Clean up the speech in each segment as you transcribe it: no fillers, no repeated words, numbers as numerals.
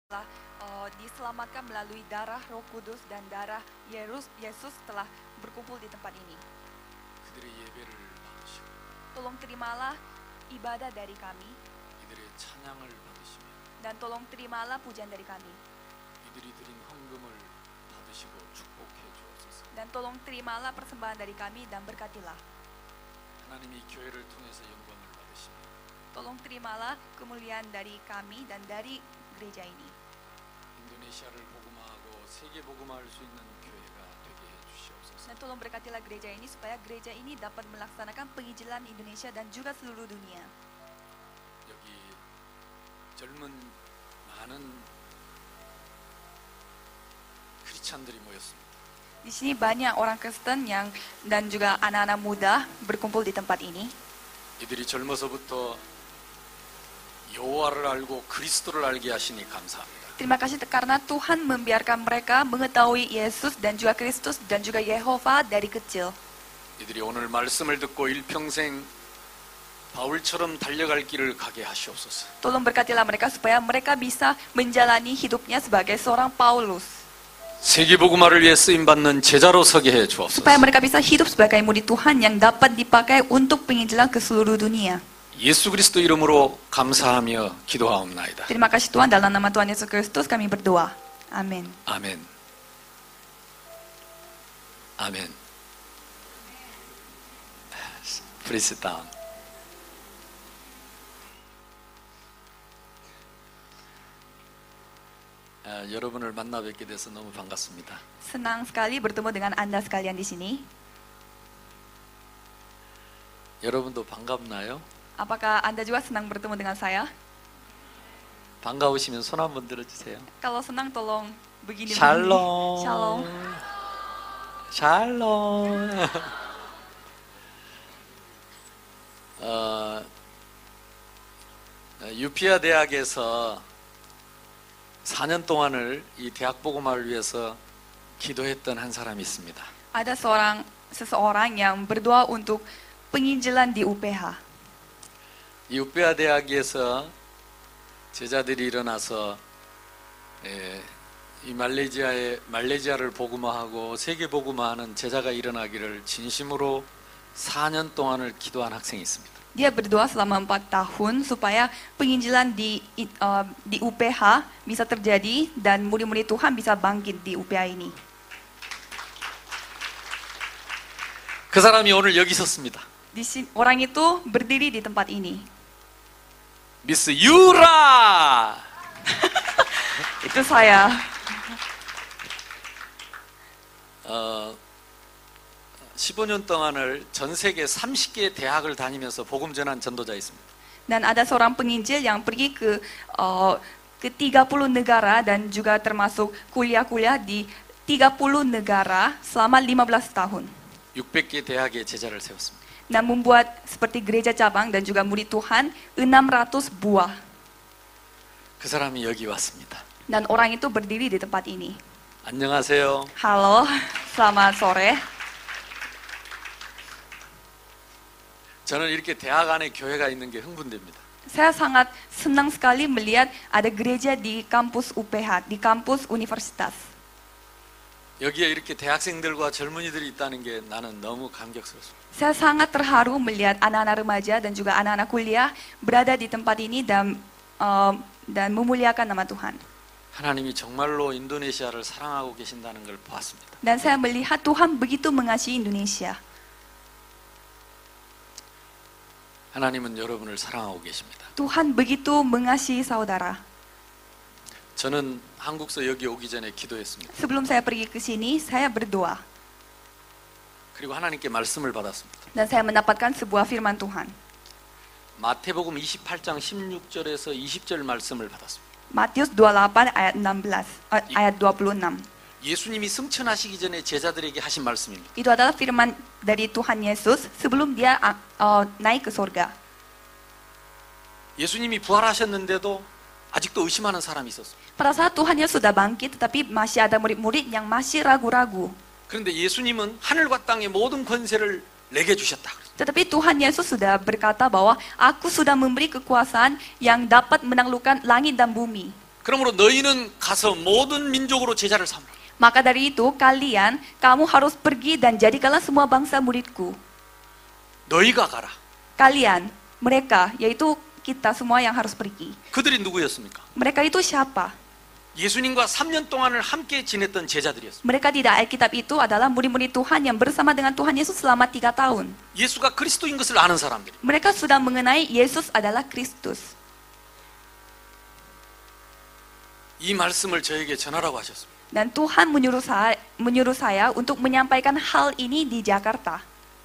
telah diselamatkan melalui darah Roh Kudus dan darah Yesus telah berkumpul di tempat ini. 그들의 예배를 받으시고 Tolong terimalah ibadah dari kami 이들의 찬양을 받으시며 dan tolong terimalah pujian dari kami 이들이 드린 헌금을 받으시고 축복해 주옵소서. dan tolong terimalah persembahan dari kami dan berkatilah. 하나님이 교회를 통해서 영광을 받으시며 Tolong terimalah kemuliaan dari kami dan dari gereja ini. 인도네시아를 복음화하고 세계 복음화할 수 있는 교회가 되게 해 주시옵소서. Dan tolong berkatilah gereja ini supaya gereja ini dapat melaksanakan penginjilan Indonesia dan juga seluruh dunia. 여기 젊은 많은 크리스찬들이 모였습니다. Di sini banyak orang Kristen dan juga anak-anak muda berkumpul di tempat ini. 이들이 젊어서부터 여호와를 알고 그리스도를 알게 하시니 감사합니다. Terima kasih karena Tuhan membiarkan mereka mengetahui Yesus dan juga Kristus dan juga Yehova dari kecil. 이들이 오늘 말씀을 듣고 일평생 바울처럼 달려갈 길을 가게 하시옵소서. Tolong berkatilah mereka supaya mereka bisa menjalani hidupnya sebagai seorang Paulus. 세계 복음화를 위해 쓰임 받는 제자로 서게 해 주옵소서. Supaya mereka bisa hidup sebagai murid Tuhan yang dapat dipakai untuk penginjilan ke seluruh dunia. 예수 그리스도 이름으로 감사하며 기도하옵나이다. Terima kasih Tuhan, dalam nama Tuhan Yesus Kristus kami berdoa. Amin. 아멘. 아멘. Please sit down. 여러분을 만나 뵙게 돼서 너무 반갑습니다. Senang sekali bertemu dengan Anda sekalian di sini. 여러분도 반갑나요? Apakah Anda juga senang bertemu dengan saya? 반가우시면 손 한번 들어주세요. Kalau senang tolong begini. 샬롬. Shalom. 샬롬. 유피아 대학에서 4년 동안을 이 대학 복음화를 위해서 기도했던 한 사람이 있습니다. Ada seseorang yang berdoa untuk penginjilan di UPH. 이 유피아 대학에서 제자들이 일어나서 이 말레이시아를 복음화하고 세계 복음화하는 제자가 일어나기를 진심으로 4년 동안을 기도한 학생이 있습니다. Dia berdoa selama 4 tahun supaya penginjilan di UPH bisa terjadi dan murid-murid Tuhan bisa bangkit di UPH ini. 그 사람이 오늘 여기 섰습니다. Orang itu berdiri di tempat ini. 미스 유라! Itu saya. 15년 동안을 전 세계 30개의 대학을 다니면서 복음 전한 전도자였습니다. Dan ada seorang penginjil yang pergi ke 30 negara dan juga termasuk kuliah-kuliah di 30 negara selama 15 tahun. 600개 대학의 제자를 세웠습니다. Dan membuat seperti gereja cabang dan juga murid Tuhan 600 buah. 그 사람이 여기 왔습니다. Dan orang itu berdiri di tempat ini. 안녕하세요. Halo, selamat sore. 저는 이렇게 대학 안에 교회가 있는 게 흥분됩니다. Saya sangat senang sekali melihat ada gereja di kampus UPH, di kampus universitas. 여기에 이렇게 대학생들과 젊은이들이 있다는 게 나는 너무 감격스럽습니다. Saya sangat terharu melihat anak-anak remaja dan juga anak-anak kuliah berada di tempat ini dan memuliakan nama Tuhan. 하나님이 정말로 인도네시아를 사랑하고 계신다는 걸 보았습니다. Dan saya melihat Tuhan begitu mengasihi Indonesia. 하나님은 여러분을 사랑하고 계십니다. Tuhan begitu mengasihi saudara. 저는 한국서 여기 오기 전에 기도했습니다. Sebelum saya pergi ke sini, saya berdoa. 그리고 하나님께 말씀을 받았습니다. Dan saya mendapatkan sebuah firman Tuhan. 마태복음 28장 16절에서 20절 말씀을 받았습니다. Matius 28 ayat 26. 예수님이 승천하시기 전에 제자들에게 하신 말씀입니다. Itu adalah firman dari Tuhan Yesus sebelum dia naik ke surga. 예수님이 부활하셨는데도 아직도 의심하는 사람이 있었어요. Pada saat Tuhan Yesus sudah bangkit, tetapi masih ada murid-murid yang masih ragu-ragu. 그런데 예수님은 하늘과 땅의 모든 권세를 내게 주셨다. Tetapi Tuhan Yesus sudah berkata bahwa aku sudah memberi kekuasaan yang dapat menaklukkan langit dan bumi. 그러므로 너희는 가서 모든 민족으로 제자를 삼으라. Maka dari itu kamu harus pergi dan jadikanlah semua bangsa muridku. 너희가 가라. Kalian, mereka, yaitu kita semua yang harus pergi. 그들이 누구였습니까? Mereka itu siapa? 예수님과 3년 동안을 함께 지냈던 제자들이었습니다. Mereka di Alkitab itu adalah murid-murid Tuhan yang bersama dengan Tuhan Yesus selama 3 tahun. 예수가 그리스도인 것을 아는 사람들. Mereka sudah mengenai Yesus adalah Kristus. 이 말씀을 저에게 전하라고 하셨습니다. Dan Tuhan menyuruh saya untuk menyampaikan hal ini di Jakarta.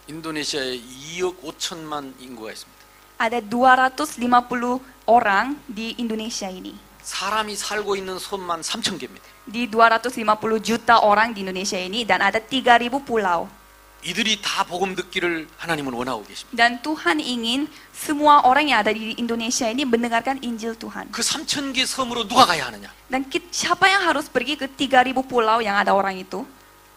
인도네시아에 2억 5천만 인구가 있습니다. Ada 250 orang di Indonesia ini. 사람이 살고 있는 섬만 3천 개입니다. Di 250 juta orang di Indonesia ini dan ada 3.000 pulau. 이들이 다 복음 듣기를 하나님은 원하고 계십니다. Dan Tuhan ingin semua orang yang ada di Indonesia ini mendengarkan Injil Tuhan. 그 3천 개 섬으로 누가 가야 하느냐? Dan siapa yang harus pergi ke 3.000 pulau yang ada orang itu?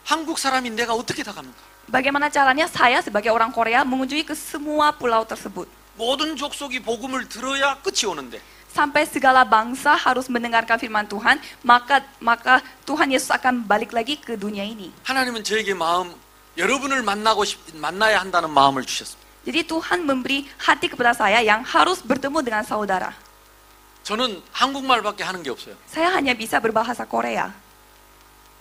한국 사람인 내가 어떻게 다 갑니까? Bagaimana caranya saya sebagai orang Korea mengunjungi ke semua pulau tersebut? 모든 족속이 복음을 들어야 끝이 오는데 Sampai segala bangsa harus mendengarkan firman Tuhan, maka Tuhan Yesus akan balik lagi ke dunia ini. 하나님은 저에게 여러분을 만나야 한다는 마음을 주셨습니다. Jadi Tuhan memberi hati kepada saya yang harus bertemu dengan saudara. 저는 한국말밖에 하는 게 없어요. Saya hanya bisa berbahasa Korea.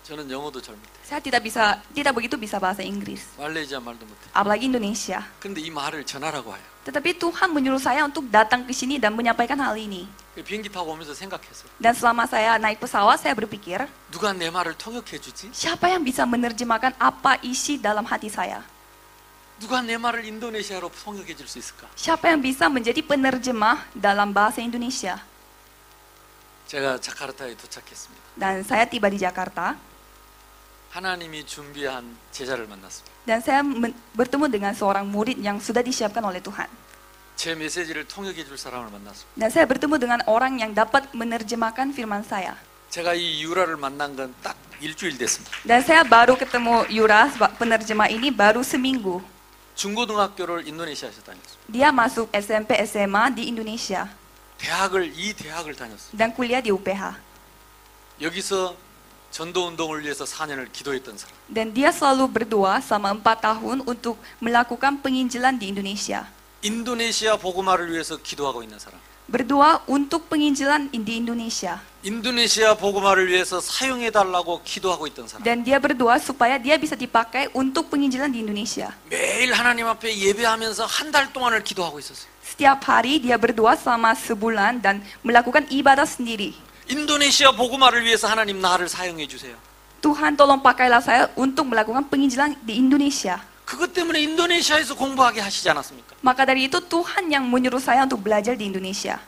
저는 영어도 잘 못해요. Saya tidak begitu bisa bahasa Inggris, 말레이시아 말도 못해요. apalagi Indonesia. 그런데 이 말을 전하라고 해요. Tetapi Tuhan menyuruh saya untuk datang ke sini dan menyampaikan hal ini. 비행기 타고 오면서 생각했어요. Dan selama saya naik pesawat, saya berpikir, 누가 내 말을 통역해 주지? siapa yang bisa menerjemahkan apa isi dalam hati saya? 누가 내 말을 인도네시아로 통역해 줄 수 있을까? Siapa yang bisa menjadi penerjemah dalam bahasa Indonesia? 제가 자카르타에 도착했습니다. Dan saya tiba di Jakarta, 하나님이 준비한 제자를 만났습니다. dan saya bertemu dengan seorang murid yang sudah disiapkan oleh Tuhan. 제 메시지를 통역해 줄 사람을 만났습니다. Dan saya bertemu dengan orang yang dapat menerjemahkan firman saya. 제가 이 유라를 만난 건 딱 일주일 됐습니다. Dan saya baru ketemu Yura, penerjemah ini baru seminggu. 중고등학교를 인도네시아에서 다녔습니다. Dia masuk SMP, SMA di Indonesia 이 대학을 다녔습니다. dan kuliah di UPH. 여기서 전도 운동을 위해서 4년을 기도했던 사람. Dan dia selalu berdoa selama 4 tahun untuk melakukan penginjilan di Indonesia. 인도네시아 복음화를 위해서 기도하고 있는 사람. Berdoa untuk penginjilan di Indonesia. 인도네시아 복음화를 위해서 사용해 달라고 기도하고 있던 사람. Dan dia berdoa supaya dia bisa dipakai untuk penginjilan di Indonesia. 매일 하나님 앞에 예배하면서 한 달 동안을 기도하고 있었어요. Setiap hari dia berdoa selama sebulan dan melakukan ibadah sendiri. 인도네시아 복음화를 위해서 하나님 나를 사용해 주세요. Tuhan tolong pakailah saya untuk melakukan penginjilan di Indonesia. 그것 때문에 인도네시아에서 공부하게 하시지 않았습니까? Maka dari itu Tuhan yang menyuruh saya untuk belajar di Indonesia.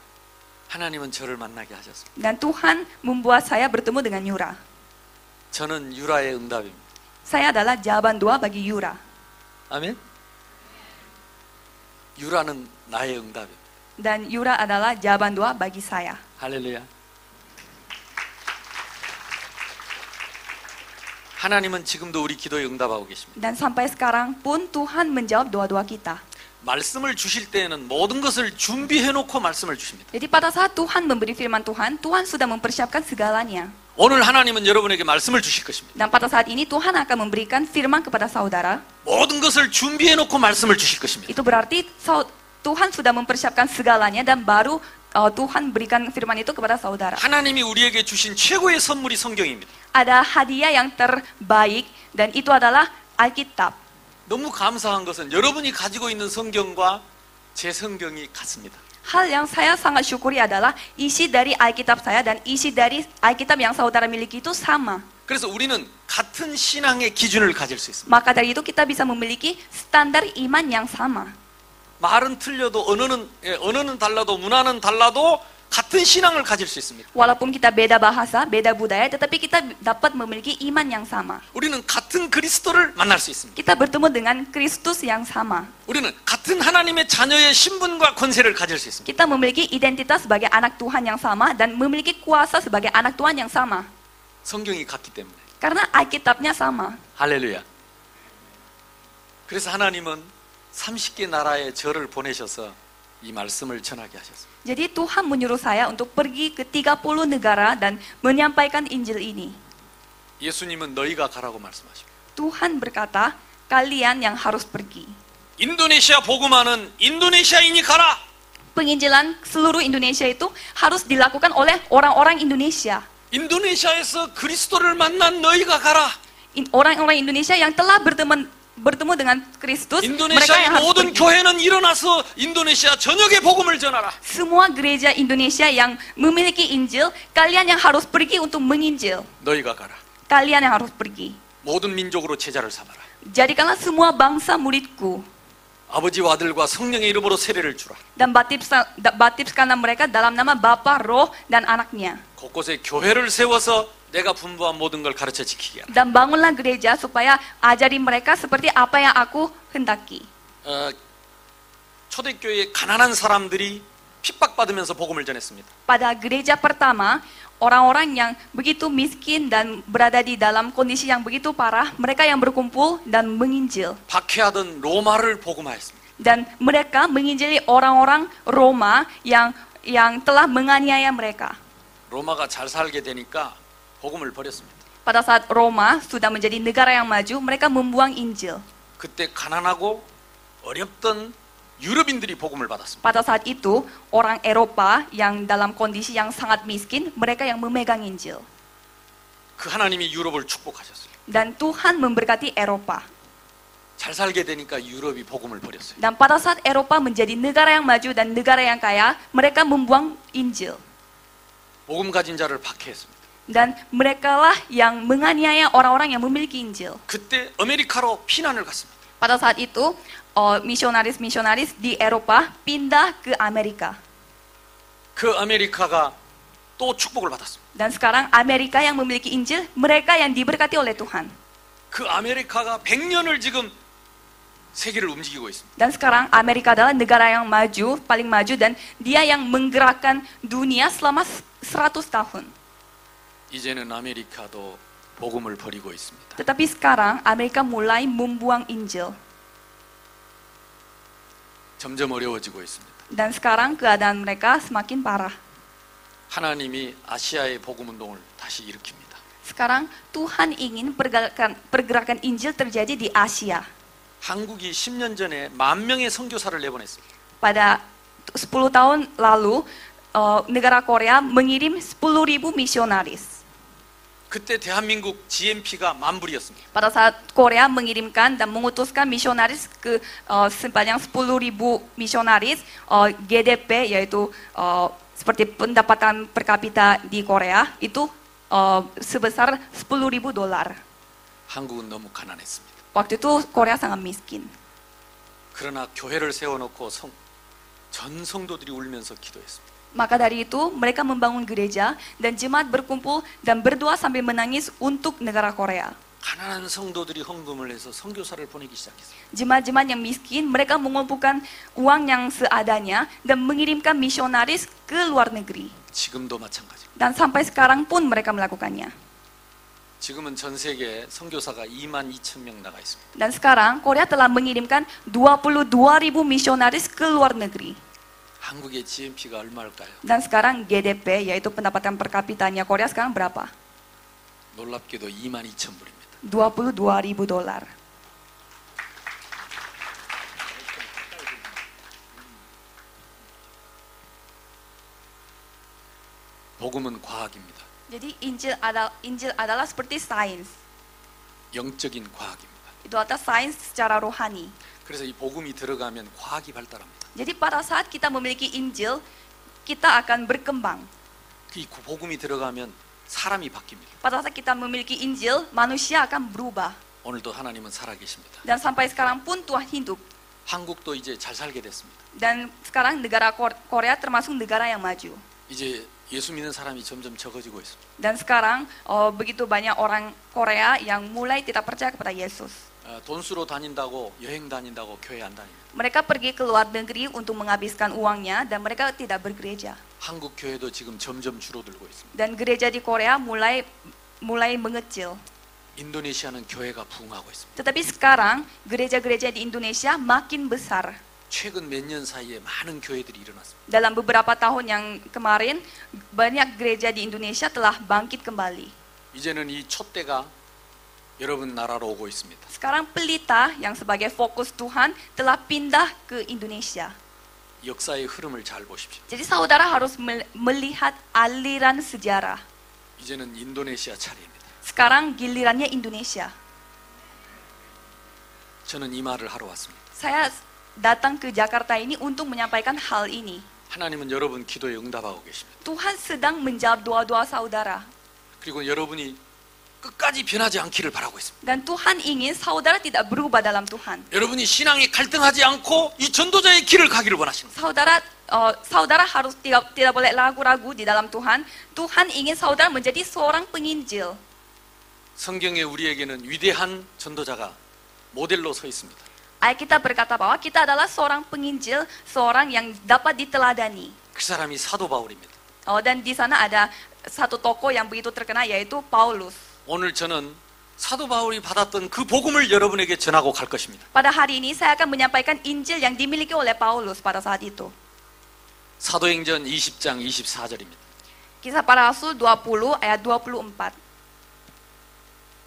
하나님은 저를 만나게 하셨습니다. Dan Tuhan membuat saya bertemu dengan Yura. 저는 유라의 응답입니다. Saya adalah jawaban doa bagi Yura. 아멘. 유라는 나의 응답입니다. Dan Yura adalah jawaban doa bagi saya. 할렐루야. 하나님은 지금도 우리 기도에 응답하고 계십니다. Dan sampai sekarang pun Tuhan menjawab doa-doa kita. 말씀을 주실 때에는 모든 것을 준비해 놓고 말씀을 주십니다. Jadi pada saat Tuhan memberi firman Tuhan, Tuhan sudah mempersiapkan segalanya. 오늘 하나님은 여러분에게 말씀을 주실 것입니다. Dan pada saat ini Tuhan akan memberikan firman kepada saudara. 모든 것을 준비해 놓고 말씀을 주실 것입니다. Itu berarti Tuhan sudah mempersiapkan segalanya dan baru Tuhan berikan firman itu kepada saudara. 하나님이 우리에게 주신 최고의 선물이 성경입니다. Ada hadiah yang terbaik dan itu adalah Alkitab. 너무 감사한 것은 여러분이 가지고 있는 성경과 제 성경이 같습니다. Hal yang saya sangat syukuri adalah isi dari Alkitab saya dan isi dari Alkitab yang saudara miliki itu sama. 그래서 우리는 같은 신앙의 기준을 가질 수 있습니다. Maka dari itu kita bisa memiliki standar iman yang sama. 말은 틀려도 언어는 달라도 문화는 달라도 같은 신앙을 가질 수 있습니다. Walaupun kita beda bahasa, beda budaya, tetapi kita dapat memiliki iman yang sama. 우리는 같은 그리스도를 만날 수 있습니다. Kita bertemu dengan Kristus yang sama. 우리는 같은 하나님의 자녀의 신분과 권세를 가질 수 있습니다. Kita memiliki identitas sebagai anak Tuhan yang sama dan memiliki kuasa sebagai anak Tuhan yang sama. 성경이 같기 때문에. Karena Alkitabnya sama. 할렐루야. 그래서 하나님은 30개 나라에 저를 보내셔서 이 말씀을 전하게 하셨습니다. Jadi Tuhan menyuruh saya untuk pergi ke 30 negara dan menyampaikan Injil ini. 예수님은 너희가 가라고 말씀하십니다. Tuhan berkata, kalian yang harus pergi. 인도네시아 복음화는 인도네시아인이 가라. Penginjilan seluruh Indonesia itu harus dilakukan oleh orang-orang Indonesia. 인도네시아에서 그리스도를 만난 너희가 가라. Orang-orang Indonesia yang telah bertemu dengan Kristus, mereka 인도네시아의 yang harus 모든 pergi. 교회는 일어나서 인도네시아 전역에 복음을 전하라. Semua gereja Indonesia yang memiliki Injil, kalian yang harus pergi untuk menginjil. 너희가 가라. Kalian yang harus pergi. 모든 민족으로 제자를 삼아라. Jadikanlah semua bangsa muridku. 아버지와 아들과 성령의 이름으로 세례를 주라. Dan baptiskanlah mereka dalam nama Bapa, Roh, dan Anaknya. 곳곳에 교회를 세워서 내가 분부한 모든 걸 가르쳐 지키게 하라. Dan bangunlah gereja supaya ajari mereka seperti apa yang aku hendaki. 초대교회의 가난한 사람들이 핍박받으면서 복음을 전했습니다. Pada gereja pertama, orang-orang yang begitu miskin dan berada di dalam kondisi yang begitu parah, mereka yang berkumpul dan menginjil. 박해하던 로마를 복음화했습니다. Dan mereka menginjili orang-orang Roma yang telah menganiaya mereka. 로마가 잘 살게 되니까 복음을 버렸습니다. Pada saat Roma sudah menjadi negara yang maju, mereka membuang Injil. 그때 가난하고 어렵던 유럽인들이 복음을 받았습니다. Pada saat itu, orang Eropa yang dalam kondisi yang sangat miskin, mereka yang memegang Injil. 그 하나님이 유럽을 축복하셨어요. Dan Tuhan memberkati Eropa. 잘 살게 되니까 유럽이 복음을 버렸어요. Dan pada saat Eropa menjadi negara yang maju dan negara yang kaya, mereka membuang Injil. 복음 가진 자를 박해했습니다. Dan merekalah yang menganiaya orang-orang yang memiliki Injil. 그때 아메리카로 피난을 갔습니다. Pada saat itu, misionaris-misionaris di Eropa pindah ke Amerika. 그 아메리카가 또 축복을 받았습니다. Dan sekarang Amerika yang memiliki Injil, mereka yang diberkati oleh Tuhan. 그 아메리카가 100년을 지금 세계를 움직이고 있습니다. Dan sekarang Amerika adalah negara yang maju, paling maju, dan dia yang menggerakkan dunia selama 100 tahun. 이제는 아메리카도 복음을 버리고 있습니다. Tetapi sekarang Amerika mulai membuang Injil. 점점 어려워지고 있습니다. Dan sekarang keadaan mereka semakin parah. 하나님이 아시아의 복음 운동을 다시 일으킵니다. Sekarang Tuhan ingin pergerakan Injil terjadi di Asia. 한국이 10년 전에 10,000명의 선교사를 내보냈습니다. Pada 10 tahun lalu, negara Korea mengirim 10.000 misionaris. 그때 대한민국 GNP가 10,000불이었습니다. Pada saat Korea mengirimkan dan mengutuskan misionaris ke sebanyak 10.000 misionaris, GDP yaitu seperti pendapatan per kapita di Korea itu sebesar $10.000. 한국은 너무 가난했습니다. Waktu itu Korea sangat miskin. 그러나 교회를 세워놓고 전 성도들이 울면서 기도했습니다. Maka dari itu mereka membangun gereja dan jemaat berkumpul dan berdoa sambil menangis untuk negara Korea. 가난한 성도들이 헌금을 해서 선교사를 보내기 시작했어요. Jemaat-jemaat yang miskin, mereka mengumpulkan uang yang seadanya dan mengirimkan misionaris ke luar negeri. 지금도 마찬가지입니다. Dan sampai sekarang pun mereka melakukannya. 지금은 전 세계에 선교사가 22,000명 나가 있습니다. Dan sekarang Korea telah mengirimkan 22.000 misionaris ke luar negeri. 한국의 GNP가 얼마일까요? Dan sekarang GDP yaitu pendapatan per kapitanya Korea sekarang berapa? 놀랍게도 22,000불입니다. $22.000. 복음은 과학입니다. Jadi Injil adalah seperti sains. 영적인 과학입니다. Itu adalah sains secara rohani. 그래서 이 복음이 들어가면 과학이 발달합니다. Jadi pada saat kita memiliki Injil, kita akan berkembang. 이 복음이 들어가면 사람이 바뀝니다. Pada saat kita memiliki Injil, manusia akan berubah. 오늘도 하나님은 살아계십니다. Dan sampai sekarang pun Tuhan hidup. 한국도 이제 잘 살게 됐습니다. Dan sekarang negara Korea termasuk negara yang maju. 이제 예수 믿는 사람이 점점 적어지고 있습니다. Dan sekarang begitu banyak orang Korea yang mulai tidak percaya kepada Yesus. 돈수로 다닌다고 여행 다닌다고 교회 안 다닙니다. Mereka pergi ke luar negeri untuk menghabiskan uangnya dan mereka tidak bergereja. 한국 교회도 지금 점점 줄어들고 있습니다. Dan gereja di Korea mulai mengecil. 인도네시아는 교회가 부흥하고 있습니다. Tetapi sekarang gereja-gereja di Indonesia makin besar. 최근 몇 년 사이에 많은 교회들이 일어났습니다. Dalam beberapa tahun yang kemarin, banyak gereja di Indonesia telah bangkit kembali. 이제는 이 촛대가 여러분 나라로 오고 있습니다. Sekarang pelita yang sebagai fokus Tuhan telah pindah ke Indonesia. 역사의 흐름을 잘 보십시오. Jadi saudara harus melihat aliran sejarah. 이제는 인도네시아 차례입니다. Sekarang gilirannya Indonesia. 저는 이 말을 하러 왔습니다. Saya datang ke Jakarta ini untuk menyampaikan hal ini. 하나님은 여러분 기도에 응답하고 계십니다. Tuhan sedang menjawab doa-doa saudara. 그리고 여러분이 끝까지 변하지 않기를 바라고 있습니다. Dan Tuhan ingin saudara tidak berubah dalam Tuhan. 여러분이 신앙에 갈등하지 않고 이 전도자의 길을 가기를 원하십니다. Saudara harus tidak boleh ragu-ragu di dalam Tuhan. Tuhan ingin saudara menjadi seorang penginjil. 성경에 우리에게는 위대한 전도자가 모델로 서 있습니다. Alkitab berkata bahwa kita adalah seorang penginjil, seorang yang dapat diteladani. 그 사람이 사도 바울입니다. Dan di sana ada satu tokoh yang begitu terkenal yaitu Paulus. 오늘 저는 사도 바울이 받았던 그 복음을 여러분에게 전하고 갈 것입니다. Pada hari ini saya akan menyampaikan Injil yang dimiliki oleh Paulus pada saat itu. 사도행전 20장 24절입니다. Kisah Para Rasul 20 ayat 24.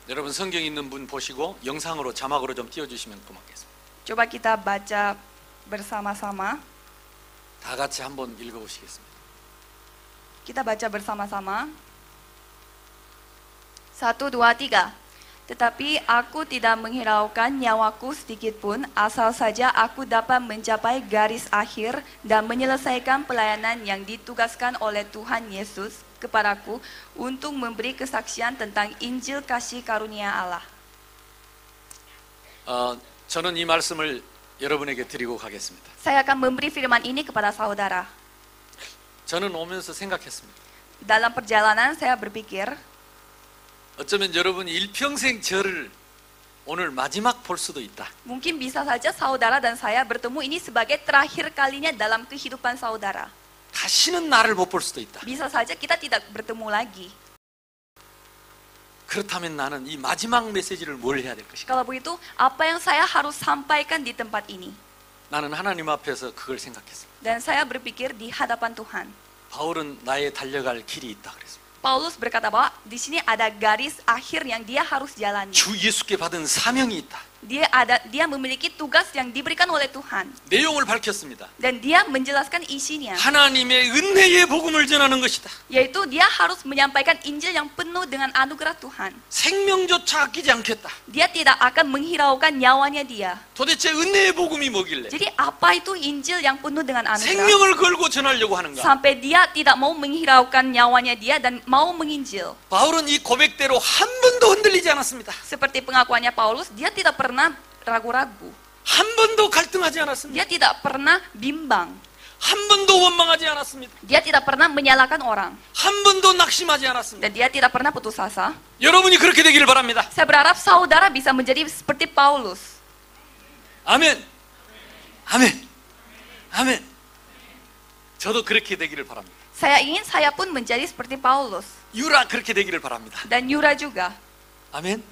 여러분 성경 있는 분 보시고 영상으로 자막으로 좀 띄워주시면 고맙겠습니다. Coba kita baca bersama-sama. 다 같이 한번 읽어보시겠습니다. Kita baca bersama-sama. 1, 2, 3. Tetapi aku tidak menghiraukan nyawaku sedikit pun, asal saja aku dapat mencapai garis akhir dan menyelesaikan pelayanan yang ditugaskan oleh Tuhan Yesus kepadaku untuk memberi kesaksian tentang Injil kasih karunia Allah. 저는 이 말씀을 여러분에게 드리고 가겠습니다. Saya akan memberi firman ini kepada saudara. 저는 오면서 생각했습니다. Dalam perjalanan saya berpikir, 어쩌면 여러분이 일평생 저를 오늘 마지막 볼 수도 있다. mungkin bisa saja saudara dan saya bertemu ini sebagai terakhir kalinya dalam kehidupan saudara. 다시는 나를 못 볼 수도 있다. Bisa saja kita tidak bertemu lagi. 그렇다면 나는 이 마지막 메시지를 뭘 해야 될 것인가? Kalau begitu, apa yang saya harus sampaikan di tempat ini? 나는 하나님 앞에서 그걸 생각했습니다. Dan saya berpikir di hadapan Tuhan. 바울은 나의 달려갈 길이 있다 그랬습니다. Paulus berkata bahwa di sini ada garis akhir yang dia harus jalani. 주 예수께 받은 사명이 있다. Dia memiliki tugas yang diberikan oleh Tuhan. 내용을 밝혔습니다. Dan dia menjelaskan isinya. 하나님의 은혜의 복음을 전하는 것이다. Yaitu dia harus menyampaikan Injil yang penuh dengan anugerah Tuhan. 생명조차 아끼지 않겠다. Dia tidak akan menghiraukan nyawanya dia. 도대체 은혜의 복음이 뭐길래 Jadi apa itu Injil yang penuh dengan anugerah? 생명을 걸고 전하려고 하는가? Sampai dia tidak mau menghiraukan nyawanya dia dan mau menginjil. 바울은 이 고백대로 한 번도 흔들리지 않았습니다. Seperti pengakuannya Paulus, dia tidak pernah ragu-ragu. 한 번도 갈등하지 않았습니다. Dia tidak pernah bimbang. 한 번도 원망하지 않았습니다. Dia tidak pernah menyalahkan orang. 한 번도 낙심하지 않았습니다. Dan dia tidak pernah putus asa. 여러분이 그렇게 되기를 바랍니다. Saya berharap saudara bisa menjadi seperti Paulus. 아멘. 아멘. 아멘. 저도 그렇게 되기를 바랍니다. Saya ingin saya pun menjadi seperti Paulus. 유라 그렇게 되기를 바랍니다. Dan Yura juga. 아멘.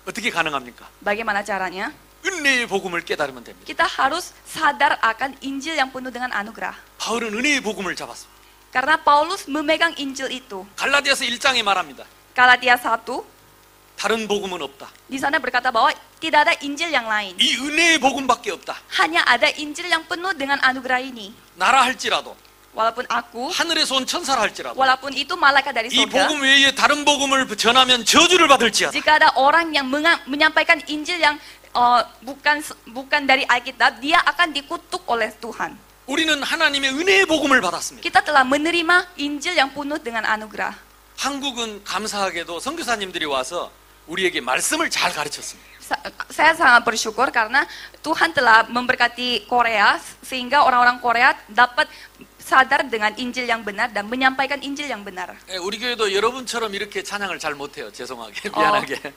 어떻게 가능합니까? Bagaimana caranya? 은혜의 복음을 깨달으면 됩니다. Kita harus sadar akan Injil yang penuh dengan anugerah. 바울은 은혜의 복음을 잡았습니다. Karena Paulus memegang Injil itu. 갈라디아서 1장에 말합니다. Galatia 1, 다른 복음은 없다. di sana berkata bahwa tidak ada Injil yang lain. 이 은혜의 복음밖에 없다. Hanya ada Injil yang penuh dengan anugerah ini. 나라 할지라도 Walaupun aku, 하늘에서 온 천사라 할지라도 walaupun itu malaikat dari 이 surga, 복음 외에 다른 복음을 전하면 저주를 받을지어다. jika ada orang yang menyampaikan Injil yang bukan dari Alkitab, dia akan dikutuk oleh Tuhan. 우리는 하나님의 은혜의 복음을 받았습니다. Kita telah menerima Injil yang penuh dengan anugerah. 한국은 감사하게도 선교사님들이 와서 우리에게 말씀을 잘 가르쳤습니다. Saya sangat bersyukur karena Tuhan telah memberkati Korea sehingga orang-orang Korea dapat sadar dengan Injil yang benar dan menyampaikan Injil yang benar. 우리 교회도 여러분처럼 이렇게 찬양을 잘 못해요. 죄송하게 미안하게.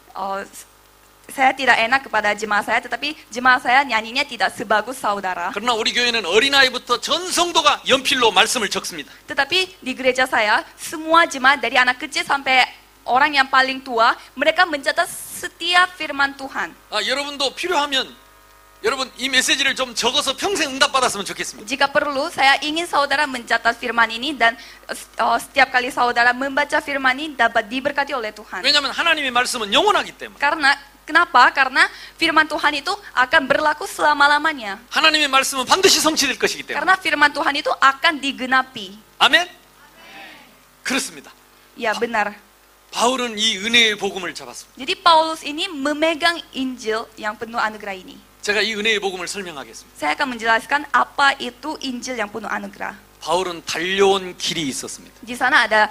Saya tidak enak kepada jemaah saya, tetapi jemaah saya nyanyinya tidak sebagus saudara. 그러나 우리 교회는 어린아이부터 전 성도가 연필로 말씀을 적습니다. Tetapi di gereja saya, semua jemaat dari anak kecil sampai orang yang paling tua, mereka mencatat setiap firman Tuhan. 여러분도 필요하면 여러분 이 메시지를 좀 적어서 평생 응답받았으면 좋겠습니다. Jika perlu, saya ingin saudara mencatat firman ini dan setiap kali saudara membaca firman ini dapat diberkati oleh Tuhan. 왜냐하면 하나님의 말씀은 영원하기 때문에. Kenapa? Karena firman Tuhan itu akan berlaku selama-lamanya. 하나님의 말씀은 반드시 성취될 것이기 때문에. Karena firman Tuhan itu akan digenapi. 아멘? 그렇습니다. Ya, benar. 바울은 이 은혜의 복음을 잡았습니다. Jadi Paulus ini memegang Injil yang penuh anugerah ini. 제가 이 은혜의 복음을 설명하겠습니다. Saya akan menjelaskan apa itu Injil yang penuh anugerah. 바울은 달려온 길이 있었습니다. Di sana ada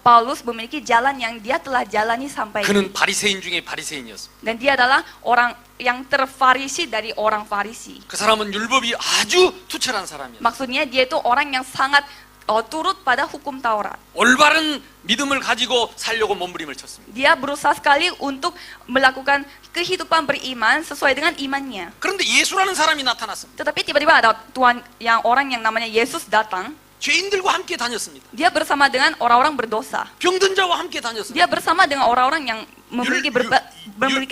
Paulus memiliki jalan yang dia telah jalani sampai 그는 ini. 바리새인 중에 바리새인이었습니다. Dan dia adalah orang yang terfarisi dari orang Farisi. 그 사람은 율법이 아주 투철한 사람이었어요. Maksudnya dia itu orang yang sangat turut pada hukum Taurat. 올바른 믿음을 가지고 살려고 몸부림을 쳤습니다. Dia berusaha sekali untuk melakukan kehidupan beriman sesuai dengan imannya. 그런데 예수라는 사람이 나타났습니다. Tetapi tiba-tiba ada orang yang namanya Yesus datang. 죄인들과 함께 다녔습니다. Dia bersama dengan orang-orang berdosa. 병든 자와 함께 다녔습니다. Dia bersama dengan orang-orang yang memiliki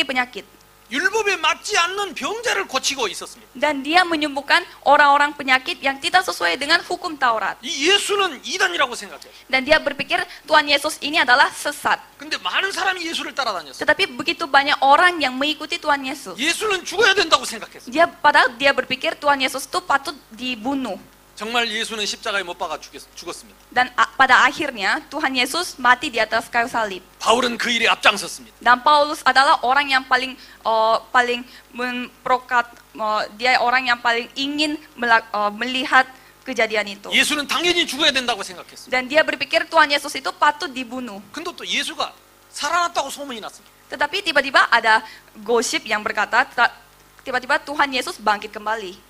penyakit. 율법에 맞지 않는 병자를 고치고 있었습니다. Dan dia menyembuhkan orang-orang penyakit yang tidak sesuai dengan hukum Taurat. 이 예수는 이단이라고 생각해요. Dan dia berpikir Tuhan Yesus ini adalah sesat. 근데 많은 사람이 예수를 따라다녔어요. Tetapi begitu banyak orang yang mengikuti Tuhan Yesus. 예수는 죽어야 된다고 생각했어요. Padahal dia berpikir Tuhan Yesus itu patut dibunuh. 정말 예수는 십자가에 못 박아 죽었습니다. Dan pada akhirnya Tuhan Yesus mati di atas kayu salib. 바울은 그 일에 앞장섰습니다. Dan Paulus adalah orang yang paling dia orang yang paling ingin melihat kejadian itu. 예수는 당연히 죽어야 된다고 생각했습니다. Dan dia berpikir Tuhan Yesus itu patut dibunuh. 근데 또 예수가 살아났다고 소문이 났습니다. Tetapi tiba-tiba ada gosip yang berkata tiba-tiba Tuhan Yesus bangkit kembali.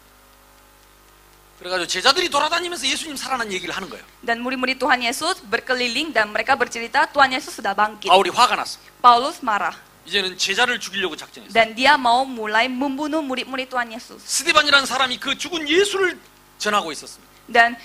그래가지고 제자들이 돌아다니면서 예수님 살아난 얘기를 하는 거예요. Dan murid-murid Tuhan Yesus berkeliling dan mereka bercerita Tuhan Yesus sudah bangkit. 바울이 화가 났습니다. Paulus marah. 이제는 제자를 죽이려고 작정했어요. Dan dia mau mulai membunuh murid-murid Tuhan Yesus. 스데반이라는 사람이 그 죽은 예수를 전하고 있었습니다. Dan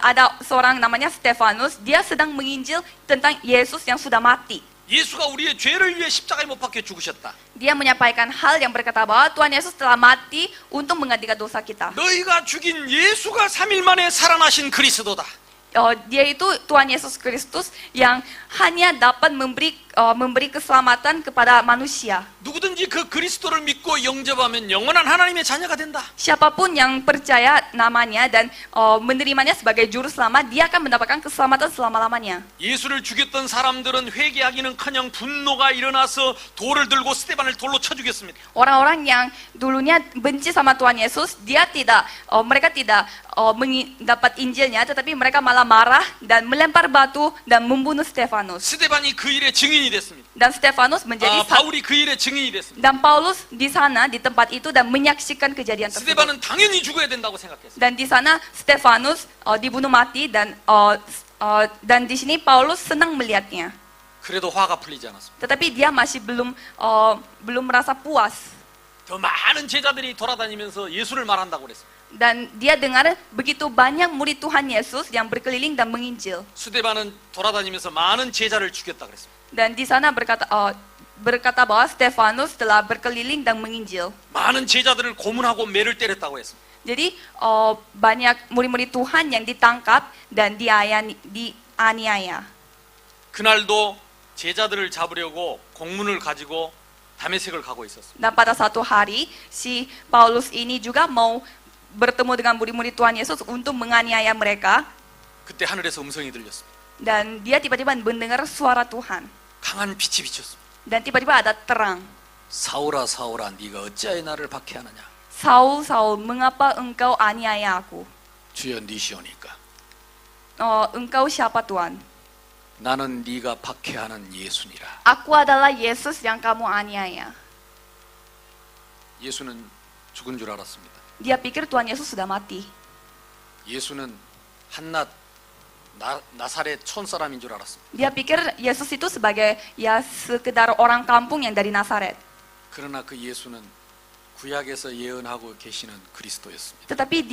ada seorang namanya Stefanus, dia sedang menginjil tentang Yesus yang sudah mati. 예수가 우리의 죄를 위해 십자가에 못 박혀 죽으셨다. Dia menyampaikan hal yang berkata bahwa Tuhan Yesus telah mati untuk menggantikan dosa kita. 너희가 죽인 예수가 3일 만에 살아나신 그리스도다. Dia itu Tuhan Yesus Kristus yang hanya dapat memberi keselamatan kepada manusia. 누구든지 그 그리스도를 믿고 영접하면 영원한 하나님의 자녀가 된다. Siapapun yang percaya namanya dan menerimanya sebagai juru selamat, dia akan mendapatkan keselamatan selama-lamanya. 예수를 죽였던 사람들은 회개하기는커녕 분노가 일어나서 돌을 들고 스데반을 돌로 쳐 죽였습니다. Orang-orang yang dulunya benci sama Tuhan Yesus, mereka tidak mendapat Injilnya, tetapi mereka malah marah dan melempar batu dan membunuh Stefanus. 스데반이 그 일의 증인이 됐습니다. Dan Stefanus menjadi 바울이 그 일의 증인이 됐습니다. dan Paulus di sana di tempat itu dan menyaksikan kejadian tersebut. 스데반은 당연히 죽어야 된다고 생각했어요. Dan di sana Stefanus dibunuh mati dan di sini Paulus senang melihatnya. 그래도 화가 풀리지 않았습니다. Tetapi dia masih belum merasa puas. 더 많은 제자들이 돌아다니면서 예수를 말한다고 그랬습니다. Dan dia dengar begitu banyak murid Tuhan Yesus yang berkeliling dan menginjil. 스데반은 돌아다니면서 많은 제자를 죽였다 그랬습니다. Dan di sana berkata bahwa Stefanus telah berkeliling dan menginjil. 많은 제자들을 고문하고 매를 때렸다고 했습니다. Jadi banyak murid-murid Tuhan yang ditangkap dan dianiaya. 그날도 제자들을 잡으려고 공문을 가지고 다메섹을 가고 있었습니다. Dan pada satu hari si Paulus ini juga mau bertemu dengan murid-murid Tuhan Yesus untuk menganiaya mereka. 그때 하늘에서 음성이 들렸습니다. Dan dia tiba-tiba mendengar suara Tuhan. 강한 빛이 비쳤습니다. Dan tiba-tiba ada terang. 사울아 사울아 네가 어찌하여 나를 박해하느냐. Saul, Saul, mengapa engkau aniaya aku? 주여 니시오니까. Engkau siapa Tuhan? 나는 네가 박해하는 예수니라. Aku adalah Yesus yang kamu aniaya. 예수는 죽은 줄 알았습니다. Dia pikir Tuhan Yesus sudah mati. 예수는 한낱 나사렛 촌사람인 줄 알았습니다. Dia pikir Yesus itu sebagai sekedar orang kampung yang dari Nazaret. 그러나 그 예수는 구약에서 예언하고 계시는 그리스도였습니다. Tetapi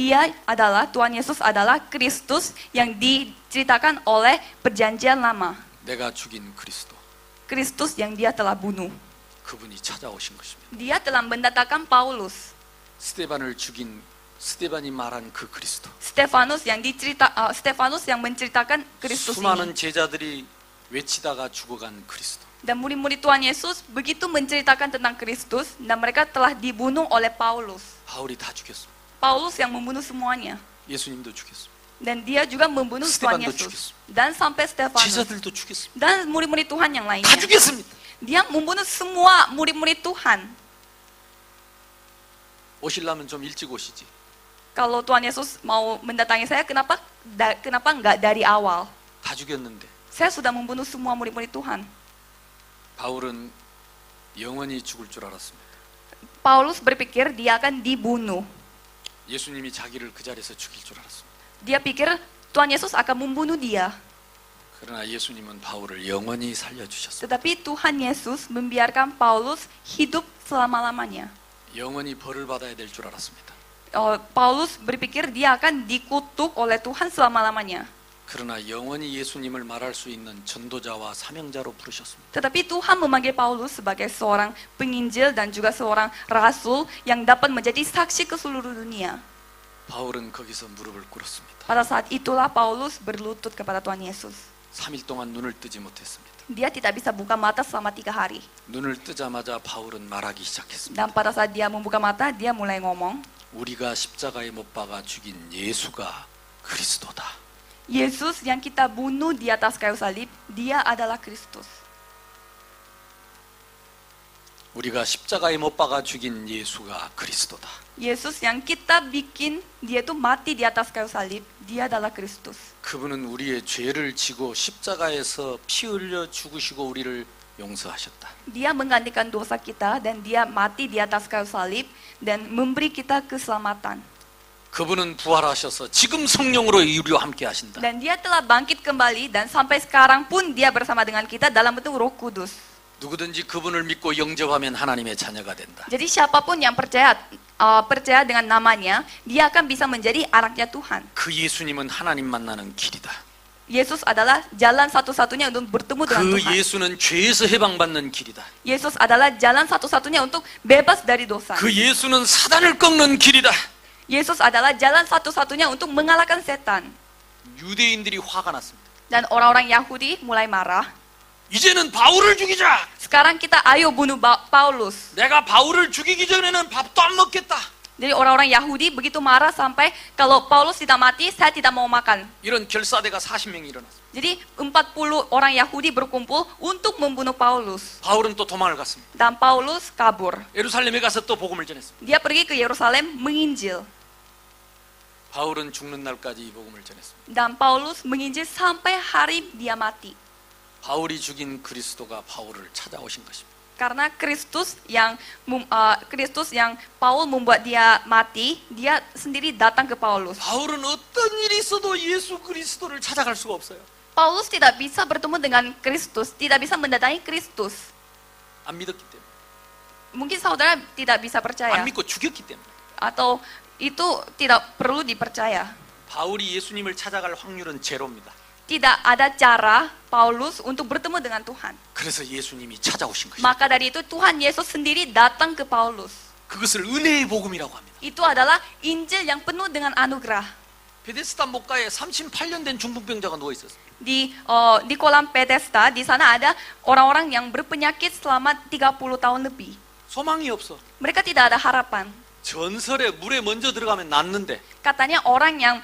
Tuhan Yesus adalah Kristus yang diceritakan oleh perjanjian lama. 내가 죽인 그리스도. Kristus yang dia telah bunuh. 그분이 찾아오신 것입니다. Dia telah mendatangkan Paulus. 스데반을 죽인 스데반이 말한 그 그리스도. Stefanus yang menceritakan Kristus 수많은 ini. 제자들이 외치다가 죽어간 그리스도. Dan murid-murid Tuhan Yesus begitu menceritakan tentang Kristus dan mereka telah dibunuh oleh Paulus. 바울이 다 죽였습니다. Paulus yang membunuh semuanya. 예수님도 죽였습니다. Dan dia juga membunuh Tuhan Stefan도 Yesus. 죽였습니다. Dan sampai Stefanus. 제자들도 죽였습니다. Dan murid-murid Tuhan yang 다 lainnya. 죽였습니다. Dia membunuh semua murid-murid Tuhan. 오시려면 좀 일찍 오시지. Kalau Tuhan Yesus mau mendatangi saya, kenapa nggak dari awal? 다 죽였는데 Saya sudah membunuh semua murid-murid Tuhan. 바울은 영원히 죽을 줄 알았습니다. Paulus berpikir dia akan dibunuh. 예수님이 자기를 그 자리에서 죽일 줄 알았습니다. Dia pikir Tuhan Yesus akan membunuh dia. 그러나 예수님은 바울을 영원히 살려주셨습니다. Tetapi Tuhan Yesus membiarkan Paulus hidup selama-lamanya. 영원히 벌을 받아야 될 줄 알았습니다. Paulus berpikir dia akan dikutuk oleh Tuhan selama-lamanya. 그러나 영원히 예수님을 말할 수 있는 전도자와 사명자로 부르셨습니다. Tetapi Tuhan memanggil Paulus sebagai seorang penginjil dan juga seorang rasul yang dapat menjadi saksi ke seluruh dunia. 바울은 거기서 무릎을 꿇었습니다. Pada saat itulah Paulus berlutut kepada Tuhan Yesus. 3일 동안 눈을 뜨지 못했습니다. Dia tidak bisa buka mata selama 3 hari. 눈을 뜨자마자 바울은 말하기 시작했습니다. Dan pada saat dia membuka mata, dia mulai ngomong, 우리가 십자가에 못 박아 죽인 예수가 그리스도다. Yesus yang kita bunuh di atas kayu salib, dia adalah Kristus. 우리가 십자가에 못 박아 죽인 예수가 그리스도다. Yesus yang kita bikin, dia itu mati di atas kayu salib, dia adalah Kristus. 그분은 우리의 죄를 지고 십자가에서 피 흘려 죽으시고 우리를 용서하셨다. Dia menggantikan dosa kita dan dia mati di atas kayu salib dan memberi kita keselamatan. 그분은 부활하셔서 지금 성령으로 우리와 함께 하신다. Dan dia telah bangkit kembali dan sampai sekarang pun dia bersama dengan kita dalam bentuk Roh Kudus. 누구든지 그분을 믿고 영접하면 하나님의 자녀가 된다. Jadi siapapun yang percaya dengan namanya, dia akan bisa menjadi anaknya Tuhan. 그 예수님은 하나님 만나는 길이다. Yesus adalah jalan satu-satunya untuk bertemu dengan 그 Tuhan. 예수는 죄에서 해방받는 길이다. Yesus adalah jalan satu-satunya untuk bebas dari dosa. 그 예수는 사단을 꺾는 길이다. Yesus adalah jalan satu-satunya untuk mengalahkan setan. 유대인들이 화가 났습니다. Dan orang-orang Yahudi mulai marah. 이제는 바울을 죽이자. Sekarang kita ayo bunuh Paulus. 내가 바울을 죽이기 전에는 밥도 안 먹겠다. Jadi orang-orang Yahudi begitu marah sampai kalau Paulus tidak mati, saya tidak mau makan. 이런 결사대가 40명이 일어났습니다. Jadi 40 orang Yahudi berkumpul untuk membunuh Paulus. 바울은 또 도망을 갔습니다. Dan Paulus kabur. 예루살렘에 가서 또 복음을 전했습니다. Dia pergi ke Yerusalem menginjil. 바울은 죽는 날까지 이 복음을 전했습니다. Dan Paulus menginjil sampai hari dia mati. 바울이 죽인 그리스도가 바울을 찾아오신 것입니다. Karena Kristus yang Paul membuat dia mati, dia sendiri datang ke Paulus. 바울은 어떤 일이 있어도 예수 그리스도를 찾아갈 수가 없어요. Paulus tidak bisa bertemu dengan Kristus, tidak bisa mendatangi Kristus. 안 믿었기 때문에. Mungkin saudara tidak bisa percaya, 안 믿고 죽였기 때문에. atau itu tidak perlu dipercaya. 바울이 예수님을 찾아갈 확률은 제로입니다. Tidak ada cara Paulus untuk bertemu dengan Tuhan. 그래서 예수님이 찾아오신 것입니다. Maka dari itu Tuhan Yesus sendiri datang ke Paulus. 그것을 은혜의 복음이라고 합니다. Itu adalah Injil yang penuh dengan anugerah. 베데스다 목가에 38년 된 중풍병자가 누워 있었어요. Di kolam Bethesda, di sana ada orang-orang yang berpenyakit selama 30 tahun lebih. 소망이 없어. Mereka tidak ada harapan. 전설에 물에 먼저 들어가면 낫는데 Katanya orang yang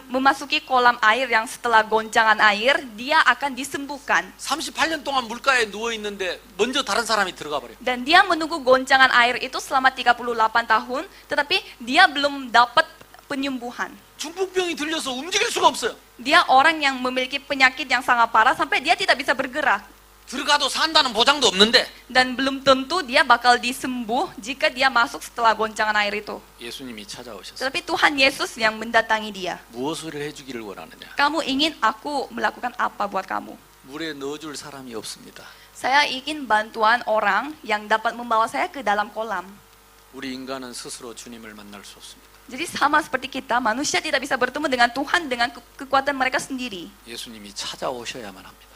memasuki kolam air yang setelah goncangan air, dia akan disembuhkan. 38년 동안 물가에 누워 있는데 먼저 다른 사람이 들어가 버려. Dan dia menunggu goncangan air itu selama 38 tahun, tetapi dia belum dapat penyembuhan. 중풍병이 들려서 움직일 수가 없어요. Dia orang yang memiliki penyakit yang sangat parah sampai dia tidak bisa bergerak. 들어가도 산다는 보장도 없는데 Dan belum tentu dia bakal disembuh jika dia masuk setelah goncangan air itu. 예수님이 찾아오셨어요. Tetapi Tuhan Yesus yang mendatangi dia. 무엇을 해주기를 원하느냐? Kamu ingin aku melakukan apa buat kamu? 물에 넣어줄 사람이 없습니다. Saya ingin bantuan orang yang dapat membawa saya ke dalam kolam. 우리 인간은 스스로 주님을 만날 수 없습니다. Jadi sama seperti kita, manusia tidak bisa bertemu dengan Tuhan dengan kekuatan mereka sendiri. 예수님이 찾아오셔야만 합니다.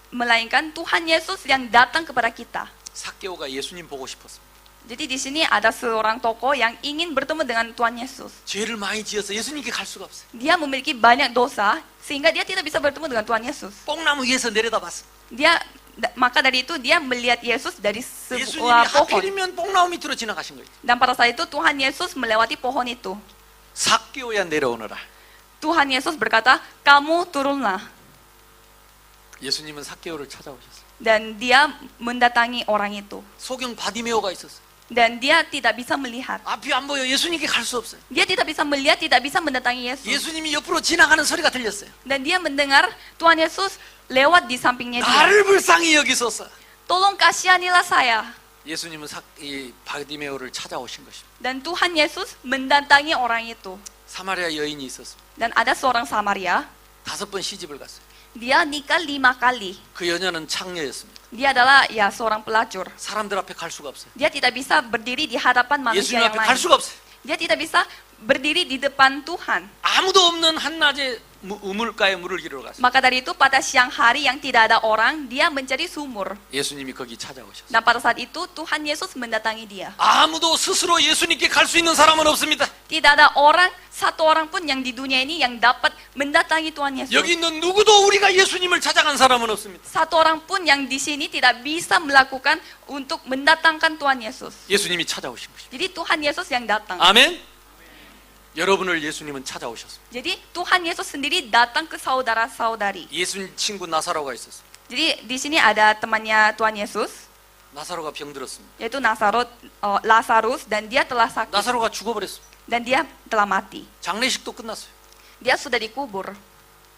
Melainkan Tuhan Yesus yang datang kepada kita. 삭개오가 예수님 보고 싶었습니다. Jadi di sini ada seorang tokoh yang ingin bertemu dengan Tuhan Yesus. 죄를 많이 지어서 예수님께 갈 수가 없어요. Dia memiliki banyak dosa sehingga dia tidak bisa bertemu dengan Tuhan Yesus. 뽕나무 위에서 내려다봤어. Maka dari itu dia melihat Yesus dari 예수님이 sebuah pohon. 하필이면 뽕나무 밑으로 지나가신 거예요. Dan pada saat itu Tuhan Yesus melewati pohon itu. 삭개오야 내려오너라. Tuhan Yesus berkata, kamu turunlah. 예수님은 삭개오를 찾아오셨어요. Dan dia mendatangi orang itu. 소경 바디메오가 있었어요. Dan dia tidak bisa melihat. 앞이 안 보여. 예수님께 갈 수 없어요. Dia tidak bisa melihat, tidak bisa mendatangi Yesus. 예수님이 옆으로 지나가는 소리가 들렸어요. Dan dia mendengar Tuhan Yesus lewat di sampingnya dia. 나를 불쌍히 여기소서. Tolong kasihanilah saya. 예수님은 이 바디메오를 찾아오신 것입니다. Dan Tuhan Yesus mendatangi orang itu. 사마리아 여인이 있었습니다. Dan ada seorang Samaria, 5번 시집을 갔어요. dia nikah 5 kali. 그 여녀는 창녀였습니다. Dia adalah seorang pelacur. 사람들 앞에 갈 수가 없어요. Dia tidak bisa berdiri di hadapan 예수님 manusia yang 앞에 lain. 갈 수가 없어요. Dia tidak bisa berdiri di depan Tuhan. 아무도 없는 한낮에 우물가에 물을 기르러 갔어요. Maka dari itu pada siang hari yang tidak ada orang, dia mencari sumur. 예수님이 거기 찾아오셨어요. Dan pada saat itu Tuhan Yesus mendatangi dia. 아무도 스스로 예수님께 갈 수 있는 사람은 없습니다. Tidak ada orang, satu orang pun yang di dunia ini yang dapat mendatangi Tuhan Yesus. 여기 있는 누구도 우리가 예수님을 찾아간 사람은 없습니다. Satu orang pun yang di sini tidak bisa melakukan untuk mendatangkan Tuhan Yesus. 예수님이 찾아오신 것입니다. Jadi Tuhan Yesus yang datang. 아멘. 여러분을 예수님은 찾아오셨습니다. Jadi Tuhan Yesus sendiri datang ke saudara-saudari. 예수님 친구 나사로가 있었어요. Jadi di sini ada temannya Tuhan Yesus, 나사로가 병들었습니다. yaitu Lazarus, dan dia telah sakit 나사로가 죽어버렸습니다. dan dia telah mati. 장례식도 끝났어요. Dia sudah dikubur.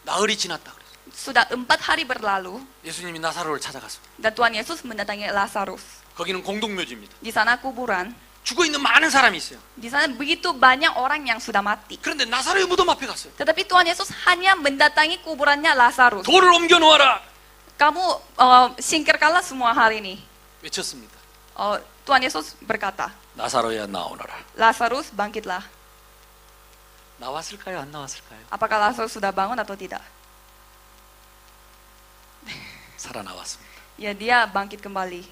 나흘이 지났다 그랬어요. Sudah 4 hari berlalu 예수님이 나사로를 찾아갔습니다. dan Tuhan Yesus mendatangi Lazarus. 거기는 공동묘지입니다. Di sana kuburan. 죽어 있는 많은 사람이 있어요. Di sana begitu banyak orang yang sudah mati. 그런데 나사로의 무덤 앞에 갔어요. Tetapi Tuhan Yesus hanya mendatangi kuburannya Lazarus. 돌을 옮겨 놓아라. Kamu singkirkanlah semua hal ini. 외쳤습니다. Tuhan Yesus berkata, 나사로야 나오너라. Lazarus bangkitlah. 나왔을까요? 안 나왔을까요? Apakah Lazarus sudah bangun atau tidak? 살아나왔습니다. Ya, dia bangkit kembali.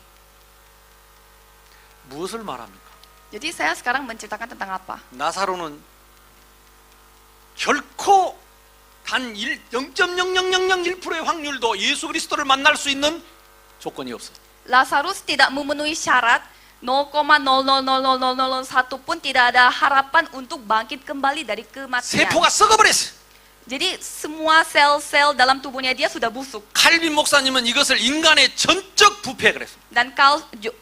무엇을 말합니까? Jadi saya sekarang menceritakan tentang apa? 나사로는 결코 단 0.0001%의 확률도 예수 그리스도를 만날 수 있는 조건이 없어요. Lazarus tidak memenuhi syarat 0,00001 pun tidak ada harapan untuk bangkit kembali dari kematian. 세포가 썩어버렸어요. Jadi semua sel-sel dalam tubuhnya dia sudah busuk. 칼빈 목사님은 이것을 인간의 전적 부패 그랬습니다. Dan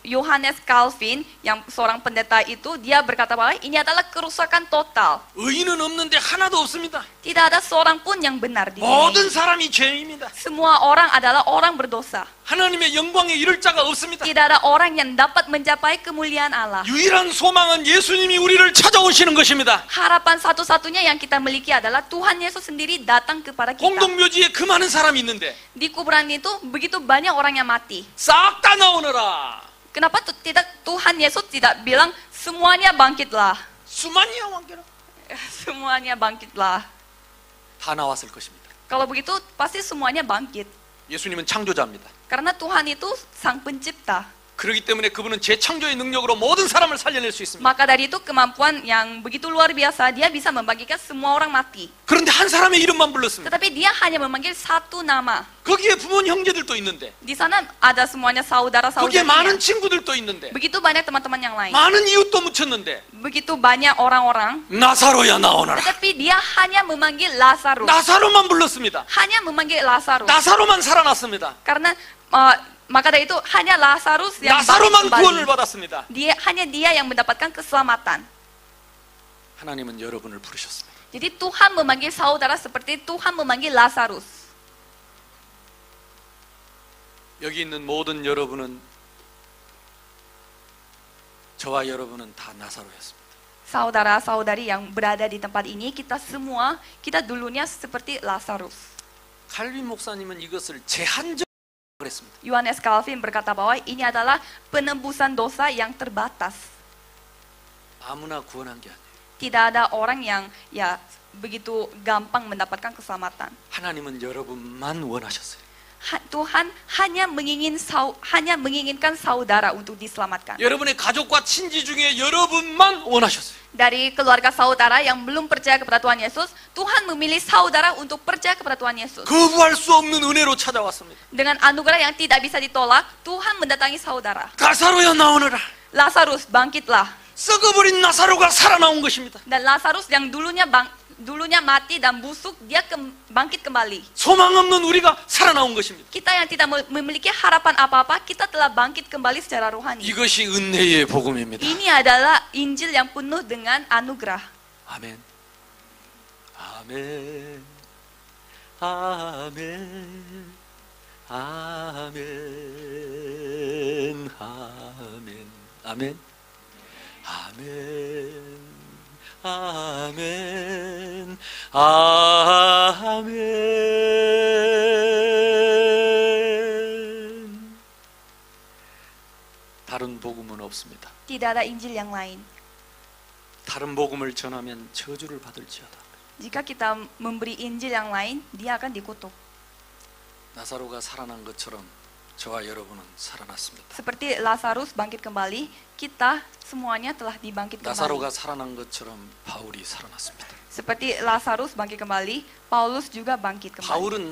Johannes Calvin, yang seorang pendeta itu, dia berkata bahwa ini adalah kerusakan total. 의인은 없는데 하나도 없습니다. Tidak ada seorang pun yang benar di 모든 dunia ini. 사람이 죄인입니다. Semua orang adalah orang berdosa. 하나님의 영광에 이를 자가 없습니다. Tidak ada orang yang dapat mencapai kemuliaan Allah. 유일한 소망은 예수님이 우리를 찾아오시는 것입니다. Harapan satu-satunya yang kita miliki adalah Tuhan Yesus sendiri datang kepada kita. 공동묘지에 그 많은 사람이 있는데 Di kuburan itu begitu banyak orang yang mati. 싹 다 나오너라. Kenapa tidak Tuhan Yesus tidak bilang semuanya bangkitlah? 수만이야 왕께라. Semuanya bangkitlah. 다 나왔을 것입니다. Kalau begitu pasti semuanya bangkit. 예수님은 창조자입니다. Karena Tuhan itu sang pencipta. 그렇기 때문에 그분은 재창조의 능력으로 모든 사람을 살려낼 수 있습니다. Maka dari itu kemampuan yang begitu luar biasa, dia bisa membagikan semua orang mati. 그런데 한 사람의 이름만 불렀습니다. Tetapi dia hanya memanggil satu nama. 거기에 부모 형제들도 있는데, Di sana ada semuanya 거기에 많은 saudara-saudara. 친구들도 있는데, Begitu banyak teman-teman yang lain. 많은 이웃도 묻혔는데 Begitu banyak orang-orang. 나사로야 나오너라. Tetapi dia hanya memanggil Lazarus. 나사로만 불렀습니다. Hanya memanggil Lazarus. 나사로만 살아났습니다. Karena maka dari itu hanya Lazarus yang 나사로만 bangkit 구원을 kembali. 받았습니다. Hanya dia yang mendapatkan keselamatan. 하나님은 여러분을 부르셨습니다. Jadi Tuhan memanggil saudara seperti Tuhan memanggil Lazarus. 여기 있는 모든 여러분은, 저와 여러분은 다 나사로였습니다. Saudara-saudari yang berada di tempat ini, kita semua, kita dulunya seperti Lazarus. 칼빈 목사님은 이것을 제한적 그랬습니다. Johannes Calvin berkata bahwa ini adalah penembusan dosa yang terbatas. 아무나 구원한 게 아니에요. Tidak ada orang yang begitu gampang mendapatkan keselamatan. 하나님은 여러분만 원하셨어요. Tuhan hanya menginginkan saudara untuk diselamatkan. 여러분의 가족과 친지 중에 여러분만 원하셨어요. Dari keluarga saudara yang belum percaya kepada Tuhan Yesus, Tuhan memilih saudara untuk percaya kepada Tuhan Yesus. 거부할 수 없는 은혜로 찾아왔습니다. Dengan anugerah yang tidak bisa ditolak, Tuhan mendatangi saudara. 나사로야 나오너라. Lazarus, bangkitlah. 썩어버린 나사로가 살아나온 것입니다. Dan Lazarus yang dulunya mati dan busuk, dia bangkit kembali. 소망 없는 우리가 살아나온 것입니다. Kita yang tidak memiliki harapan apa-apa, kita telah bangkit kembali secara rohani. 이것이 은혜의 복음입니다. Ini adalah Injil yang penuh dengan anugerah. 아멘. 아멘. 아멘. 아멘. 아멘. 아멘. 아멘. 아멘. 아멘. 다른 복음은 없습니다. Tidak ada Injil yang lain. 다른 복음을 전하면 저주를 받을지어다. Jika kita memberi Injil yang lain, dia akan dikutuk. 나사로가 살아난 것처럼 저와 여러분은 살아났습니다. Seperti Lazarus bangkit kembali, kita semuanya telah dibangkit 나사로가 kembali. 살아난 것처럼 바울이 살아났습니다. Seperti Lazarus bangkit kembali, Paulus juga bangkit kembali. 바울은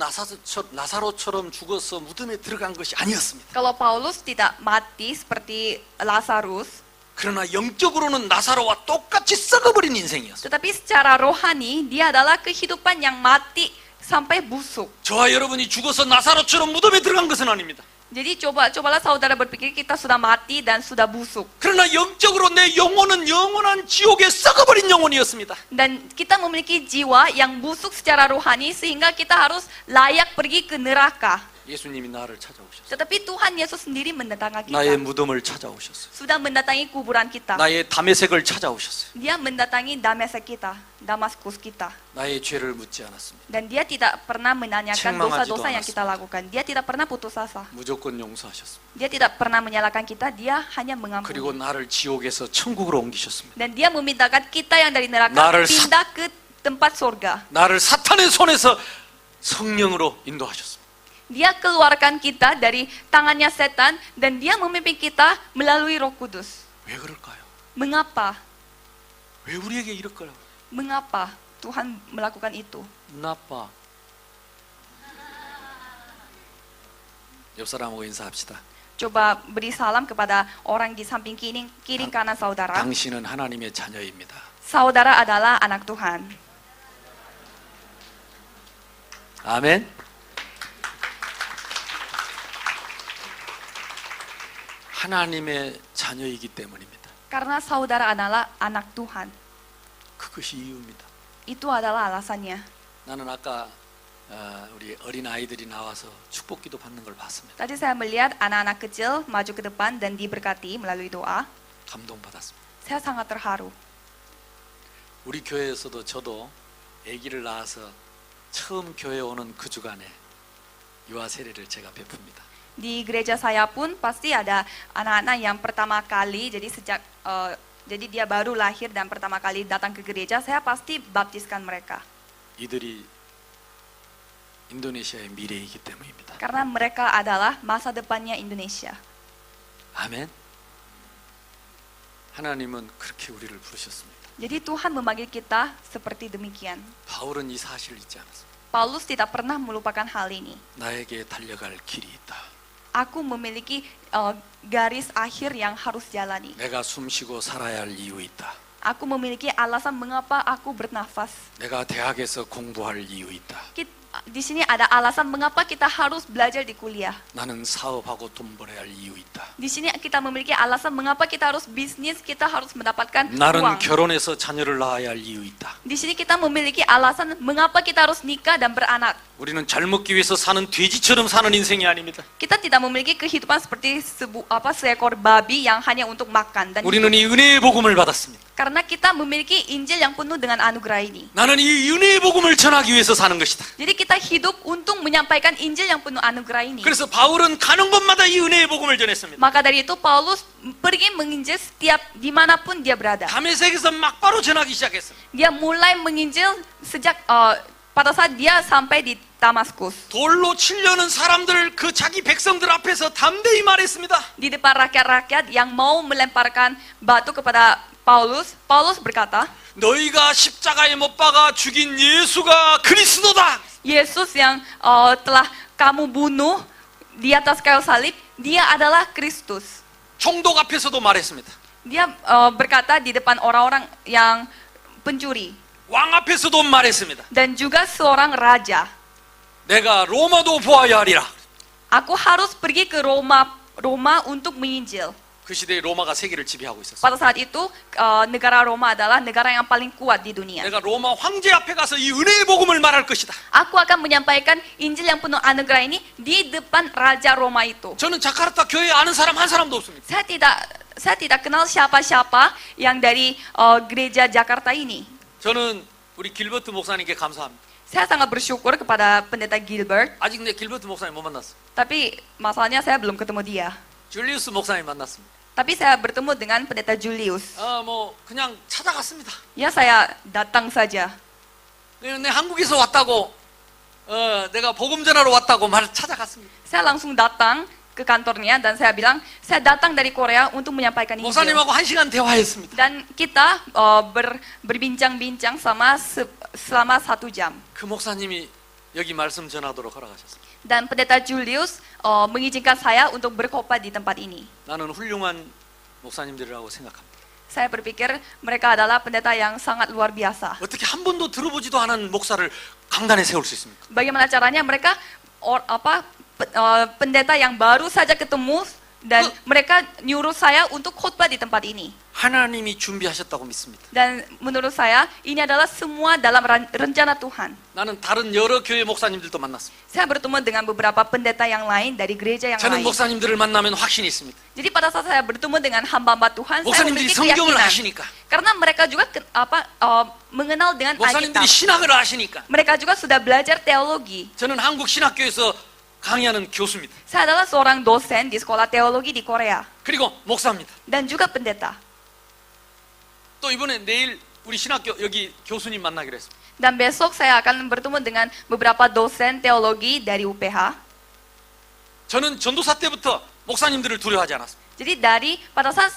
나사로처럼 죽어서 무덤에 들어간 것이 아니었습니다. Kalau Paulus tidak mati seperti Lazarus, 그러나 영적으로는 나사로와 똑같이 썩어버린 인생이었어요. tetapi secara rohani dia adalah kehidupan yang mati sampai busuk. 저와 여러분이 죽어서 나사로처럼 무덤에 들어간 것은 아닙니다. Jadi cobalah saudara berpikir kita sudah mati dan sudah busuk. 그러나 영적으로 내 영혼은 영원한 지옥에 썩어버린 영혼이었습니다. Dan kita memiliki jiwa yang busuk secara rohani sehingga kita harus layak pergi ke neraka. 예수님이 나를 찾아오셨어요. Tetapi Tuhan Yesus sendiri mendatangi 나의 kita. 무덤을 찾아오셨어요. Sudah mendatangi kuburan kita. 나의 다메섹을 찾아오셨어요. Dia mendatangi Damaskus kita, Damaskus kita. 나의 죄를 묻지 않았습니다. Dan dia tidak pernah menanyakan 책망하지도 dosa-dosa yang kita 않았습니다. lakukan. Dia tidak pernah putus asa. 무조건 용서하셨습니다. Dia tidak pernah menyalahkan kita, dia hanya 그리고 mengampuni. 나를 지옥에서 천국으로 옮기셨습니다. Dan dia memintakan kita yang dari neraka 나를 pindah ke tempat surga. 나를 사탄의 손에서 성령으로 인도하셨습니다. Dia keluarkan kita dari tangannya setan dan dia memimpin kita melalui Roh Kudus. 왜 그럴까요? Mengapa? 왜 우리에게 이럴까요? Mengapa Tuhan melakukan itu? 나빠. 옆 사람하고 인사합시다. Coba beri salam kepada orang di samping kiri kanan saudara. 당신은 하나님의 자녀입니다. Saudara adalah anak Tuhan. 아멘. 하나님의 자녀이기 때문입니다. Karena saudara adalah anak Tuhan. 그것이 이유입니다. Itu adalah alasannya. 나는 아까 우리 어린 아이들이 나와서 축복기도 받는 걸 봤습니다. Tadi saya melihat anak-anak kecil maju ke depan dan diberkati melalui doa. 감동받았습니다. Saya sangat terharu. 우리 교회에서도 저도 아기를 낳아서 처음 교회 오는 그 주간에 유아 세례를 제가 베풉니다. Di gereja saya pun pasti ada anak-anak yang pertama kali, jadi dia baru lahir dan pertama kali datang ke gereja, saya pasti baptiskan mereka. 이들이 인도네시아의 미래이기 때문입니다. Karena mereka adalah masa depannya Indonesia. 아멘. 하나님은 그렇게 우리를 부르셨습니다. Jadi Tuhan memanggil kita seperti demikian. 바울은 이 사실을 잊지 않았습니다. Paulus tidak pernah melupakan hal ini. 나에게 달려갈 길이 있다. Aku memiliki garis akhir yang harus jalani. 내가 숨쉬고 살아야 할 이유 있다. Aku memiliki alasan mengapa aku bernafas. 내가 대학에서 공부할 이유 있다. Di sini ada alasan mengapa kita harus belajar di kuliah. 나는 사업하고 돈 벌어야 할 이유 있다. Di sini kita memiliki alasan mengapa kita harus bisnis, kita harus mendapatkan 나는 uang. 결혼해서 자녀를 낳아야 할 이유 있다. Di sini kita memiliki alasan mengapa kita harus nikah dan beranak. 우리는 잘 먹기 위해서 사는 돼지처럼 사는 인생이 아닙니다. Kita tidak memiliki kehidupan seperti seekor babi yang hanya untuk makan dan 우리는 이 은혜의 복음을 받았습니다. karena kita memiliki Injil yang penuh dengan anugerah ini. 나는 이 은혜의 복음을 전하기 위해서 사는 것이다. Jadi kita hidup untuk menyampaikan Injil yang penuh anugerah ini. 그래서 바울은 가는 곳마다 이 은혜의 복음을 전했습니다. Maka dari itu Paulus pergi menginjil setiap dimanapun dia berada. 다메섹에서 막바로 전하기 시작했습니다. Dia mulai menginjil sejak pada saat dia sampai di Damaskus, 돌로 치려는 사람들 그 자기 백성들 앞에서 담대히 말했습니다. di depan rakyat-rakyat yang mau melemparkan batu kepada Paulus, Paulus berkata, 너희가 십자가에 못 박아 죽인 예수가 그리스도다. Yesus yang telah kamu bunuh di atas kayu salib, dia adalah Kristus. 총독 앞에서도 말했습니다. Dia berkata di depan orang-orang yang pencuri 왕 앞에서도 말했습니다. dan juga seorang raja. 내가 로마도 보아야 하리라. Aku harus pergi ke Roma untuk menginjil. 그 시대에 로마가 세계를 지배하고 있었어요. Pada saat itu negara Roma adalah negara yang paling kuat di dunia. 내가 로마 황제 앞에 가서 이 은혜의 복음을 말할 것이다. Aku akan menyampaikan Injil yang penuh anugerah ini di depan Raja Roma itu. 저는 자카르타 교회에 아는 사람 한 사람도 없습니다. Saya tidak kenal siapa-siapa yang dari gereja Jakarta ini. 저는 우리 길버트 목사님께 감사합니다. Saya sangat bersyukur kepada pendeta Gilbert, 아직 내 길버트 목사님 못 만났어. tapi masalahnya saya belum ketemu dia. 줄리우스 목사님 만났습니다. Tapi saya bertemu dengan pendeta Julius. 뭐 그냥 찾아갔습니다. Ya saya datang saja. 내 한국에서 왔다고, 내가 복음 전하러 왔다고 찾아갔습니다. Saya langsung datang ke kantornya dan saya bilang, saya datang dari Korea untuk menyampaikan Injil. 목사님하고 1시간 대화했습니다. Dan kita berbincang-bincang selama 1 jam. 그 목사님이 여기 말씀 전하도록 허락하셨습니다. Dan pendeta Julius mengizinkan saya untuk berkhotbah di tempat ini. 나는 훌륭한 목사님들이라고 생각합니다. Saya berpikir mereka adalah pendeta yang sangat luar biasa. 어떻게 한 번도 들어보지도 않은 목사를 강단에 세울 수 있습니까? Bagaimana caranya mereka pendeta yang baru saja ketemu dan mereka nyuruh saya untuk khotbah di tempat ini. 하나님이 준비하셨다고 믿습니다. Dan menurut saya ini adalah semua dalam rencana Tuhan. 나는 다른 여러 교회 목사님들도 만났습니다. Saya bertemu dengan beberapa pendeta yang lain dari gereja yang 저는 lain. 목사님들을 만나면 확신이 있습니다. Jadi pada 사at saya bertemu dengan hamba-hamba Tuhan, saya 목사님들이 memiliki 성경을 keyakinan. 아시니까, Karena mereka juga mengenal dengan 목사님들이 Alkitab. 신학을 아시니까. Mereka juga sudah belajar teologi. 저는 한국 신학교에서 강의하는 교수입니다. Saya adalah seorang dosen di sekolah teologi di Korea 그리고 목사입니다. dan juga pendeta. 또 이번에 내일 우리 신학교 여기 교수님 만나기로 했습니다. Dan besok saya akan bertemu dengan beberapa dosen teologi dari UPH. 저는 전도사 때부터 목사님들을 두려워하지 않았습니다. Jadi pada saat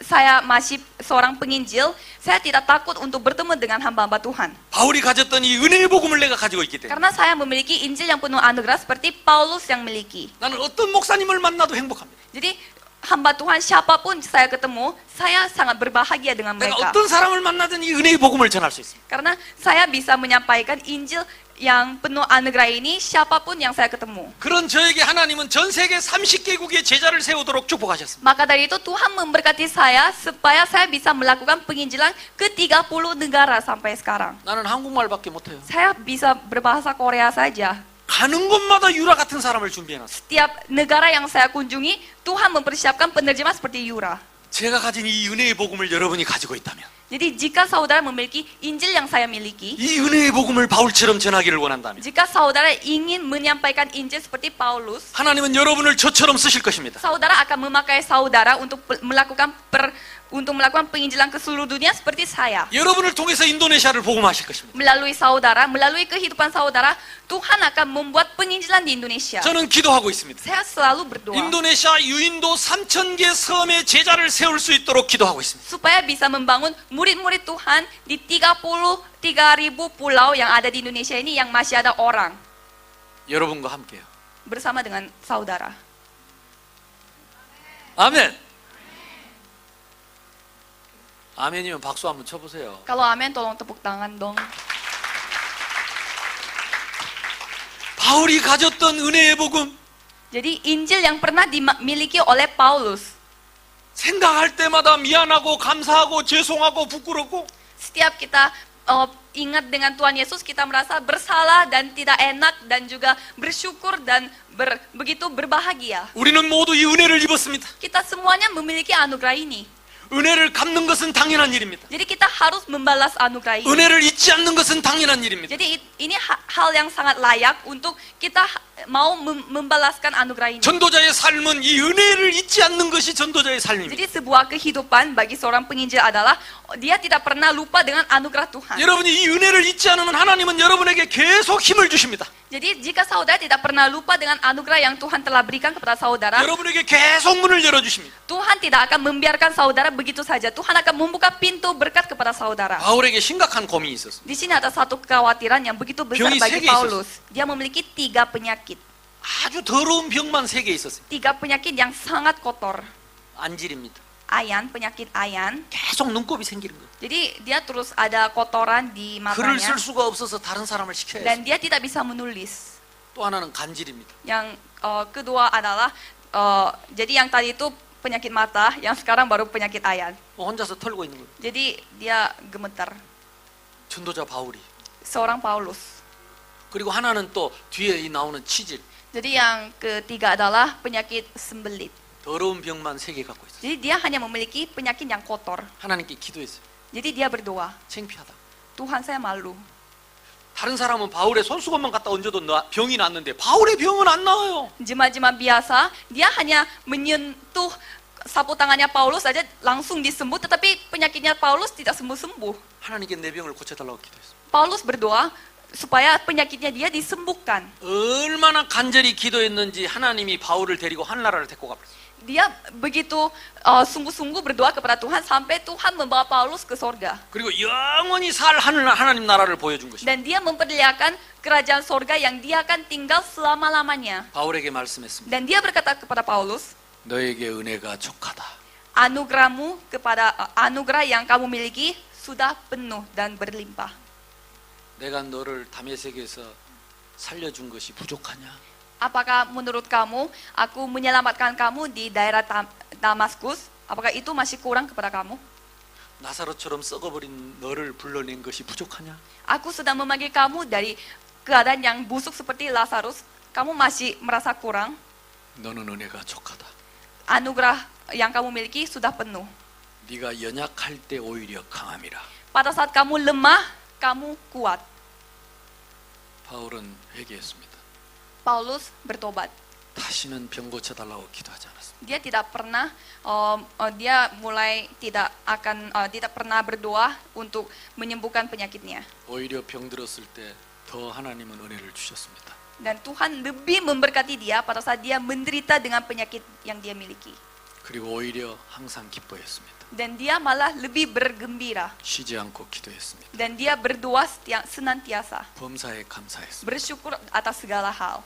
saya masih seorang penginjil, saya tidak takut untuk bertemu dengan hamba-hamba Tuhan. 바울이 가졌던 이 은혜의 복음을 내가 가지고 있기 때문에 Karena saya memiliki Injil yang penuh anugerah seperti Paulus yang miliki. 나는 어떤 목사님을 만나도 행복합니다. Jadi hamba Tuhan siapapun saya ketemu, saya sangat berbahagia dengan 내가 mereka. 어떤 사람을 만나든 이 은혜의 복음을 전할 수 있습니다. Karena saya bisa menyampaikan Injil yang penuh anugerah ini siapapun yang saya ketemu. 그런 저에게 하나님은 전 세계 30개국의 제자를 세우도록 축복하셨습니다. Maka dari itu Tuhan memberkati saya supaya saya bisa melakukan penginjilan ke 30 negara sampai sekarang. 나는 한국말밖에 못해요. Saya bisa berbahasa Korea saja. 가는 곳마다 유라 같은 사람을 준비해놨어요. Setiap negara yang saya kunjungi, Tuhan mempersiapkan penerjemah seperti Yura. 제가 가진 이 은혜의 복음을 여러분이 가지고 있다면 Jadi jika saudara memiliki Injil yang saya miliki, 이 은혜의 복음을 바울처럼 전하기를 원한다면 jika saudara ingin menyampaikan Injil seperti Paulus, 하나님은 여러분을 저처럼 쓰실 것입니다. saudara akan memakai saudara untuk melakukan penginjilan ke seluruh dunia seperti saya. 여러분을 통해서 인도네시아를 복음하실 것입니다. Melalui saudara, melalui kehidupan saudara, Tuhan akan membuat penginjilan di Indonesia. 저는 기도하고 있습니다. Saya selalu berdoa 인도네시아 유인도 3,000개 섬의 제자를 세울 수 있도록 기도하고 있습니다. supaya bisa membangun murid-murid Tuhan di 33.000 pulau yang ada di Indonesia ini yang masih ada orang 여러분과 함께요. bersama dengan saudara. 아멘. 아멘이면 박수 한번 쳐보세요. Kalau amin tolong tepuk tangan dong. 바울이 가졌던 은혜의 복음 Jadi Injil yang pernah dimiliki oleh Paulus, 생각할 때마다 미안하고 감사하고 죄송하고 부끄럽고 setiap kita ingat dengan Tuhan Yesus, kita merasa bersalah dan tidak enak dan juga bersyukur dan begitu berbahagia. 우리는 모두 이 은혜를 입었습니다. Kita semuanya memiliki anugerah ini. 은혜를 갚는 것은 당연한 일입니다. Jadi kita harus membalas anugerah ini. 은혜를 잊지 않는 것은 당연한 일입니다. Jadi ini hal yang sangat layak untuk kita mau membalaskan anugerah ini. 전도자의 삶은 이 은혜를 잊지 않는 것이 전도자의 삶입니다. Jadi sebuah kehidupan bagi seorang penginjil adalah dia tidak pernah lupa dengan anugerah Tuhan. 여러분이 이 은혜를 잊지 않으면 하나님은 여러분에게 계속 힘을 주십니다. Jadi jika saudara tidak pernah lupa dengan anugerah yang Tuhan telah berikan kepada saudara, 여러분에게 계속 문을 열어주십니다. Tuhan tidak akan membiarkan saudara begitu saja. Tuhan akan membuka pintu berkat kepada saudara. 바울에게 심각한 고민이 있었습니다. Di sini ada satu kekhawatiran yang begitu besar 병이 bagi 세 개 Paulus. Dia memiliki 3 penyakit. 아주 더러운 병만 3개 있었어요. 3 penyakit yang sangat kotor. 안질입니다. Ayan, penyakit ayan. 계속 눈곱이 생기는 거예요. Jadi dia terus ada kotoran di 글을 matanya 쓸 수가 없어서 다른 사람을 시켜야 해요. dan dia tidak bisa menulis. 또 하나는 간질입니다. Yang kedua adalah jadi yang tadi itu penyakit mata, yang sekarang baru penyakit ayan. 혼자서 털고 있는 거예요. Jadi dia gemetar. 전도자 바울이. Seorang Paulus. 그리고 하나는 또 뒤에 이 나오는 치질. Jadi yang ketiga adalah penyakit sembelit. 더러운 병만 3개 갖고 있어요. Jadi dia hanya memiliki penyakit yang kotor. 하나님께 기도했어요. Jadi dia berdoa, 창피하다. Tuhan saya malu. 다른 사람은 바울의 손수건만 갖다 얹어도 병이 났는데 바울의 병은 안 나와요. Jemaat-jemaat biasa, dia hanya menyentuh sapu tangannya Paulus saja langsung disembuh, tetapi penyakitnya Paulus tidak sembuh-sembuh. 하나님께 내 병을 고쳐달라고 기도했어요. Paulus berdoa supaya penyakitnya dia disembuhkan. 얼마나 간절히 기도했는지 하나님이 바울을 데리고 한나라를 데리고 가버렸어요. Dia begitu sungguh-sungguh berdoa kepada Tuhan sampai Tuhan membawa Paulus ke sorga. 그리고 영원히 살 하나님 나라를 보여준 것입니다. Dan dia memperlihatkan kerajaan sorga yang dia akan tinggal selama-lamanya. 바울에게 말씀했습니다. Dan dia berkata kepada Paulus, 너에게 은혜가 족하다. anugerahmu kepada anugerah yang kamu miliki sudah penuh dan berlimpah. 내가 너를 다메섹에서 살려준 것이 부족하냐? Apakah menurut kamu aku menyelamatkan kamu di daerah Damaskus? Apakah itu masih kurang kepada kamu? 나사로처럼 썩어버린 너를 불러낸 것이 부족하냐? Aku sudah memanggil kamu dari keadaan yang busuk seperti Lazarus. Kamu masih merasa kurang? 너는 은혜가 족하다. Anugerah yang kamu miliki sudah penuh. 네가 연약할 때 오히려 강함이라. Pada saat kamu lemah, kamu kuat. 바울은 회개했습니다. Paulus bertobat. 다시는 병 고쳐달라고 기도하지 않았습니다. Dia tidak pernah, dia mulai tidak pernah berdoa untuk menyembuhkan penyakitnya. 오히려 병 들었을 때 더 하나님은 은혜를 주셨습니다. Dan Tuhan lebih memberkati dia pada saat dia menderita dengan penyakit yang dia miliki. 그리고 오히려 항상 기뻐했습니다. Dan dia malah lebih bergembira. 쉬지 않고 기도했습니다. Dan dia berdoa senantiasa. 범사에 감사했습니다. Bersyukur atas segala hal.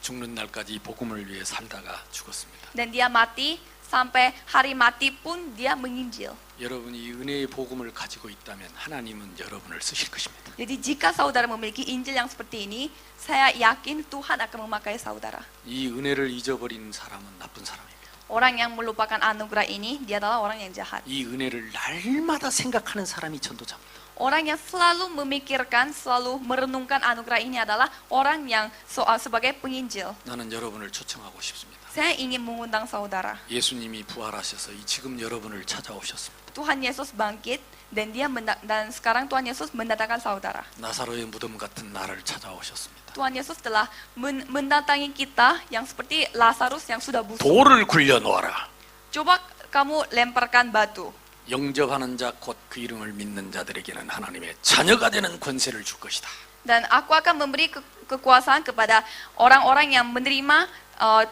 죽는 날까지 이 복음을 위해 살다가 죽었습니다. Dan dia mati, sampai hari mati pun dia menginjil. 여러분이 이 은혜의 복음을 가지고 있다면 하나님은 여러분을 쓰실 것입니다. Jadi jika saudara memiliki Injil yang seperti ini, saya yakin Tuhan akan memakai saudara. 이 은혜를 잊어버리는 사람은 나쁜 사람입니다. Orang yang melupakan anugerah ini, dia adalah orang yang jahat. 이 은혜를 날마다 생각하는 사람이 전도자입니다. Orang yang selalu memikirkan, selalu merenungkan anugerah ini adalah orang yang sebagai penginjil. 나는 여러분을 초청하고 싶습니다. Saya ingin mengundang saudara. 예수님이 부활하셔서 지금 여러분을 찾아오셨습니다. Tuhan Yesus bangkit dan sekarang Tuhan Yesus mendatangkan saudara. 나사로의 무덤 같은 나를 찾아오셨습니다. Tuhan Yesus telah mendatangi kita yang seperti Lazarus yang sudah busuk. 돌을 굴려 놓아라. Coba kamu lemparkan batu. 영접하는 자 곧 그 이름을 믿는 자들에게는 하나님의 자녀가 되는 권세를 줄 것이다. Dan aku akan memberi kekuasaan kepada orang-orang yang menerima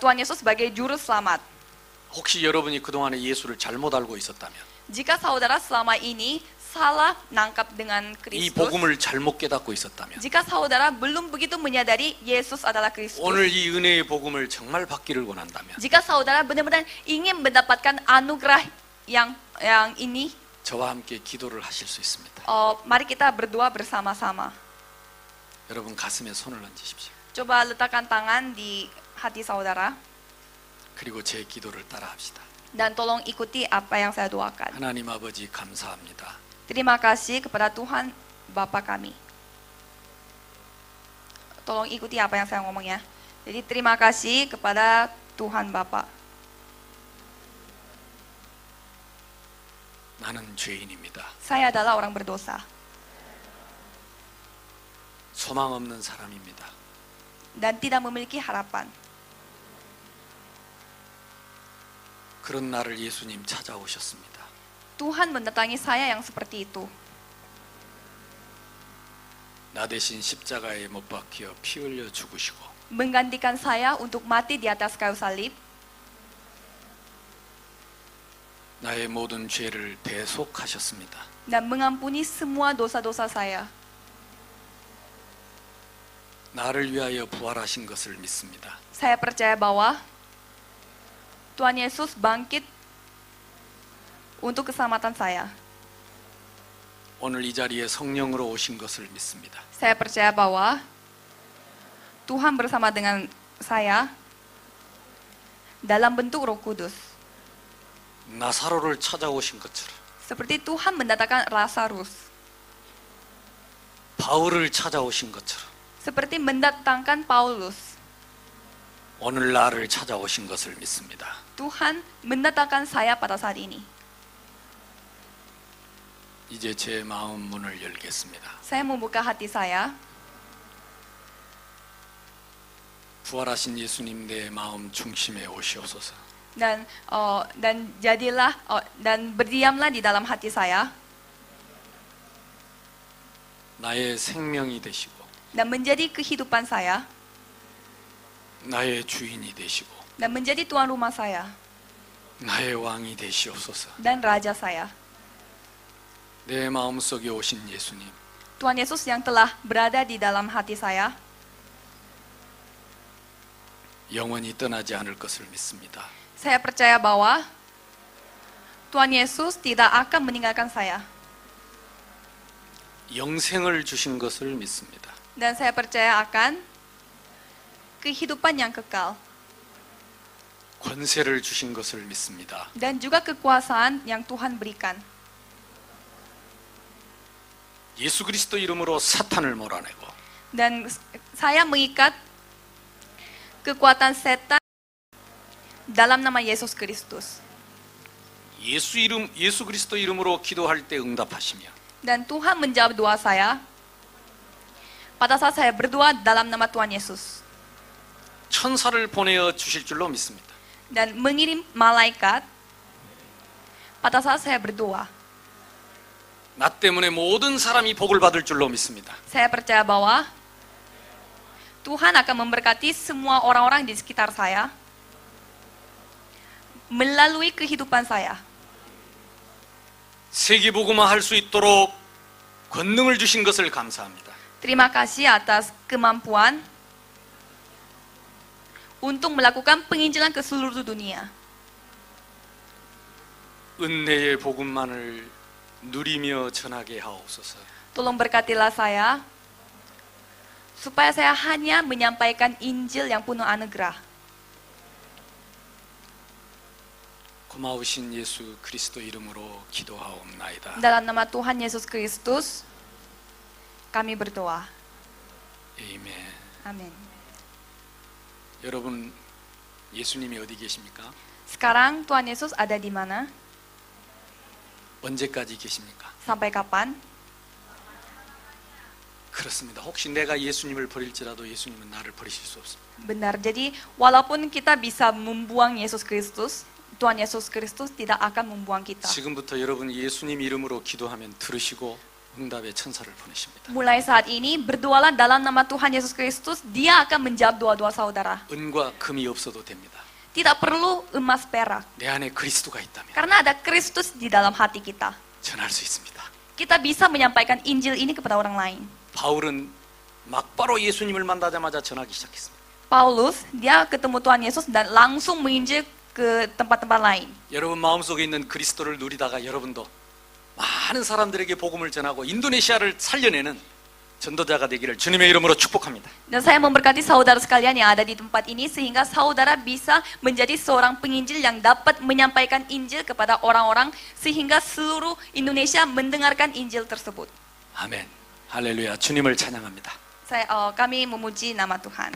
Tuhan Yesus sebagai juru selamat. 혹시 여러분이 그동안에 예수를 잘못 알고 있었다면 Jika saudara selama ini salah nangkap dengan 이 Kristus, 복음을 잘못 깨닫고 있었다면 jika saudara belum begitu menyadari Yesus adalah Kristus, 오늘 이 은혜의 복음을 정말 받기를 원한다면 jika saudara benar-benar ingin mendapatkan anugerah yang ini, 저와 함께 기도를 하실 수 있습니다. mari kita berdoa bersama-sama. 여러분 가슴에 손을 얹으십시오. Coba letakkan tangan di hati saudara 그리고 제 기도를 따라합시다. dan tolong ikuti apa yang saya doakan. 하나님 아버지 감사합니다. Terima kasih kepada Tuhan Bapa kami. Tolong ikuti apa yang saya ngomong ya. Jadi terima kasih kepada Tuhan Bapa. 나는 죄인입니다. Saya adalah orang berdosa 소망 없는 사람입니다. dan tidak memiliki harapan. 그런 나를 예수님 찾아오셨습니다. Tuhan mendatangi saya yang seperti itu. 나 대신 십자가에 못 박혀 피 흘려 죽으시고 Menggantikan saya untuk mati di atas kayu salib. 나의 모든 죄를 대속하셨습니다. Dan mengampuni semua dosa-dosa saya. 나를 위하여 부활하신 것을 믿습니다. Saya percaya bahwa Tuhan Yesus bangkit untuk keselamatan saya. 오늘 이 자리에 성령으로 오신 것을 믿습니다. Saya percaya bahwa Tuhan bersama dengan saya dalam bentuk Roh Kudus. 나사로를 찾아오신 것처럼 Seperti Tuhan mendatangkan Lazarus. 바울을 찾아오신 것처럼 Seperti mendatangkan Paulus. 오늘 나를 찾아오신 것을 믿습니다. Tuhan mendatangkan saya pada saat ini. 이제 제 마음 문을 열겠습니다. Saya membuka hati saya. 부활하신 예수님 내 마음 중심에 오시옵소서. Dan jadilah dan berdiamlah di dalam hati saya 나의 생명이 되시고 dan menjadi kehidupan saya 나의 주인이 되시고 dan menjadi tuan rumah saya 나의 왕이 되시옵소서. dan raja saya. 내 마음속에 오신 예수님, Tuhan Yesus yang telah berada di dalam hati saya 영원히 떠나지 않을 것을 믿습니다. Saya percaya bahwa Tuhan Yesus tidak akan meninggalkan saya. 영생을 주신 것을 믿습니다. Dan saya percaya akan kehidupan yang kekal. 권세를 주신 것을 믿습니다. Dan juga kekuasaan yang Tuhan berikan. 예수 그리스도 이름으로 사탄을 몰아내고 Dan saya mengikat kekuatan setan dalam nama Yesus Kristus. 예수 그리스도 이름으로 기도할 때 응답하시며 Dan Tuhan menjawab doa saya pada saat saya berdoa dalam nama Tuhan Yesus. 천사를 보내어 주실 줄로 믿습니다. Dan mengirim malaikat pada saat saya berdoa. 나 때문에 모든 사람이 복을 받을 줄로 믿습니다. Saya percaya bahwa Tuhan akan memberkati semua orang-orang di sekitar saya melalui kehidupan saya. 세계복음화 할 수 있도록 권능을 주신 것을 감사합니다. Terima kasih atas kemampuan untuk melakukan penginjilan ke seluruh dunia. 은혜의 복음만을 누리며 전하게 하옵소서. Tolong berkatilah saya supaya saya hanya menyampaikan Injil yang penuh anugerah. 고마우신 예수 그리스도 이름으로 기도하옵나이다. Dalam nama Tuhan Yesus Kristus kami berdoa. 아멘. Amin. 여러분 예수님이 어디 계십니까? Sekarang Tuhan Yesus ada di mana? 언제까지 계십니까? Sampai kapan? 그렇습니다. 혹시 내가 예수님을 버릴지라도 예수님은 나를 버리실 수 없습니다. Benar. Jadi walaupun kita bisa membuang Yesus Kristus, Tuhan Yesus Kristus tidak akan membuang kita. 지금부터 여러분 예수님 이름으로 기도하면 들으시고 응답의 천사를 보내십니다. Mulai saat ini berdoalah dalam nama Tuhan Yesus Kristus, Dia akan menjawab doa-doa saudara. 은과 금이 없어도 됩니다. Tidak perlu emas perak, 내 안에 그리스도가 있다면 karena ada Kristus di dalam hati kita. 전할 수 있습니다. Kita bisa menyampaikan Injil ini kepada orang lain. 바울은 막바로 예수님을 만나자마자 전하기 시작했습니다. Paulus, dia ketemu Tuhan Yesus dan langsung menginjil ke tempat-tempat lain. 여러분 마음속에 있는 그리스도를 누리다가 여러분도 많은 사람들에게 복음을 전하고 인도네시아를 살려내는 전도자가 되기를 주님의 이름으로 축복합니다. Dan saya memberkati saudara sekalian yang ada di tempat ini sehingga saudara bisa menjadi seorang penginjil yang dapat menyampaikan Injil kepada orang-orang sehingga seluruh Indonesia mendengarkan Injil tersebut. 아멘. 할렐루야. 주님을 찬양합니다. Kami memuji nama Tuhan.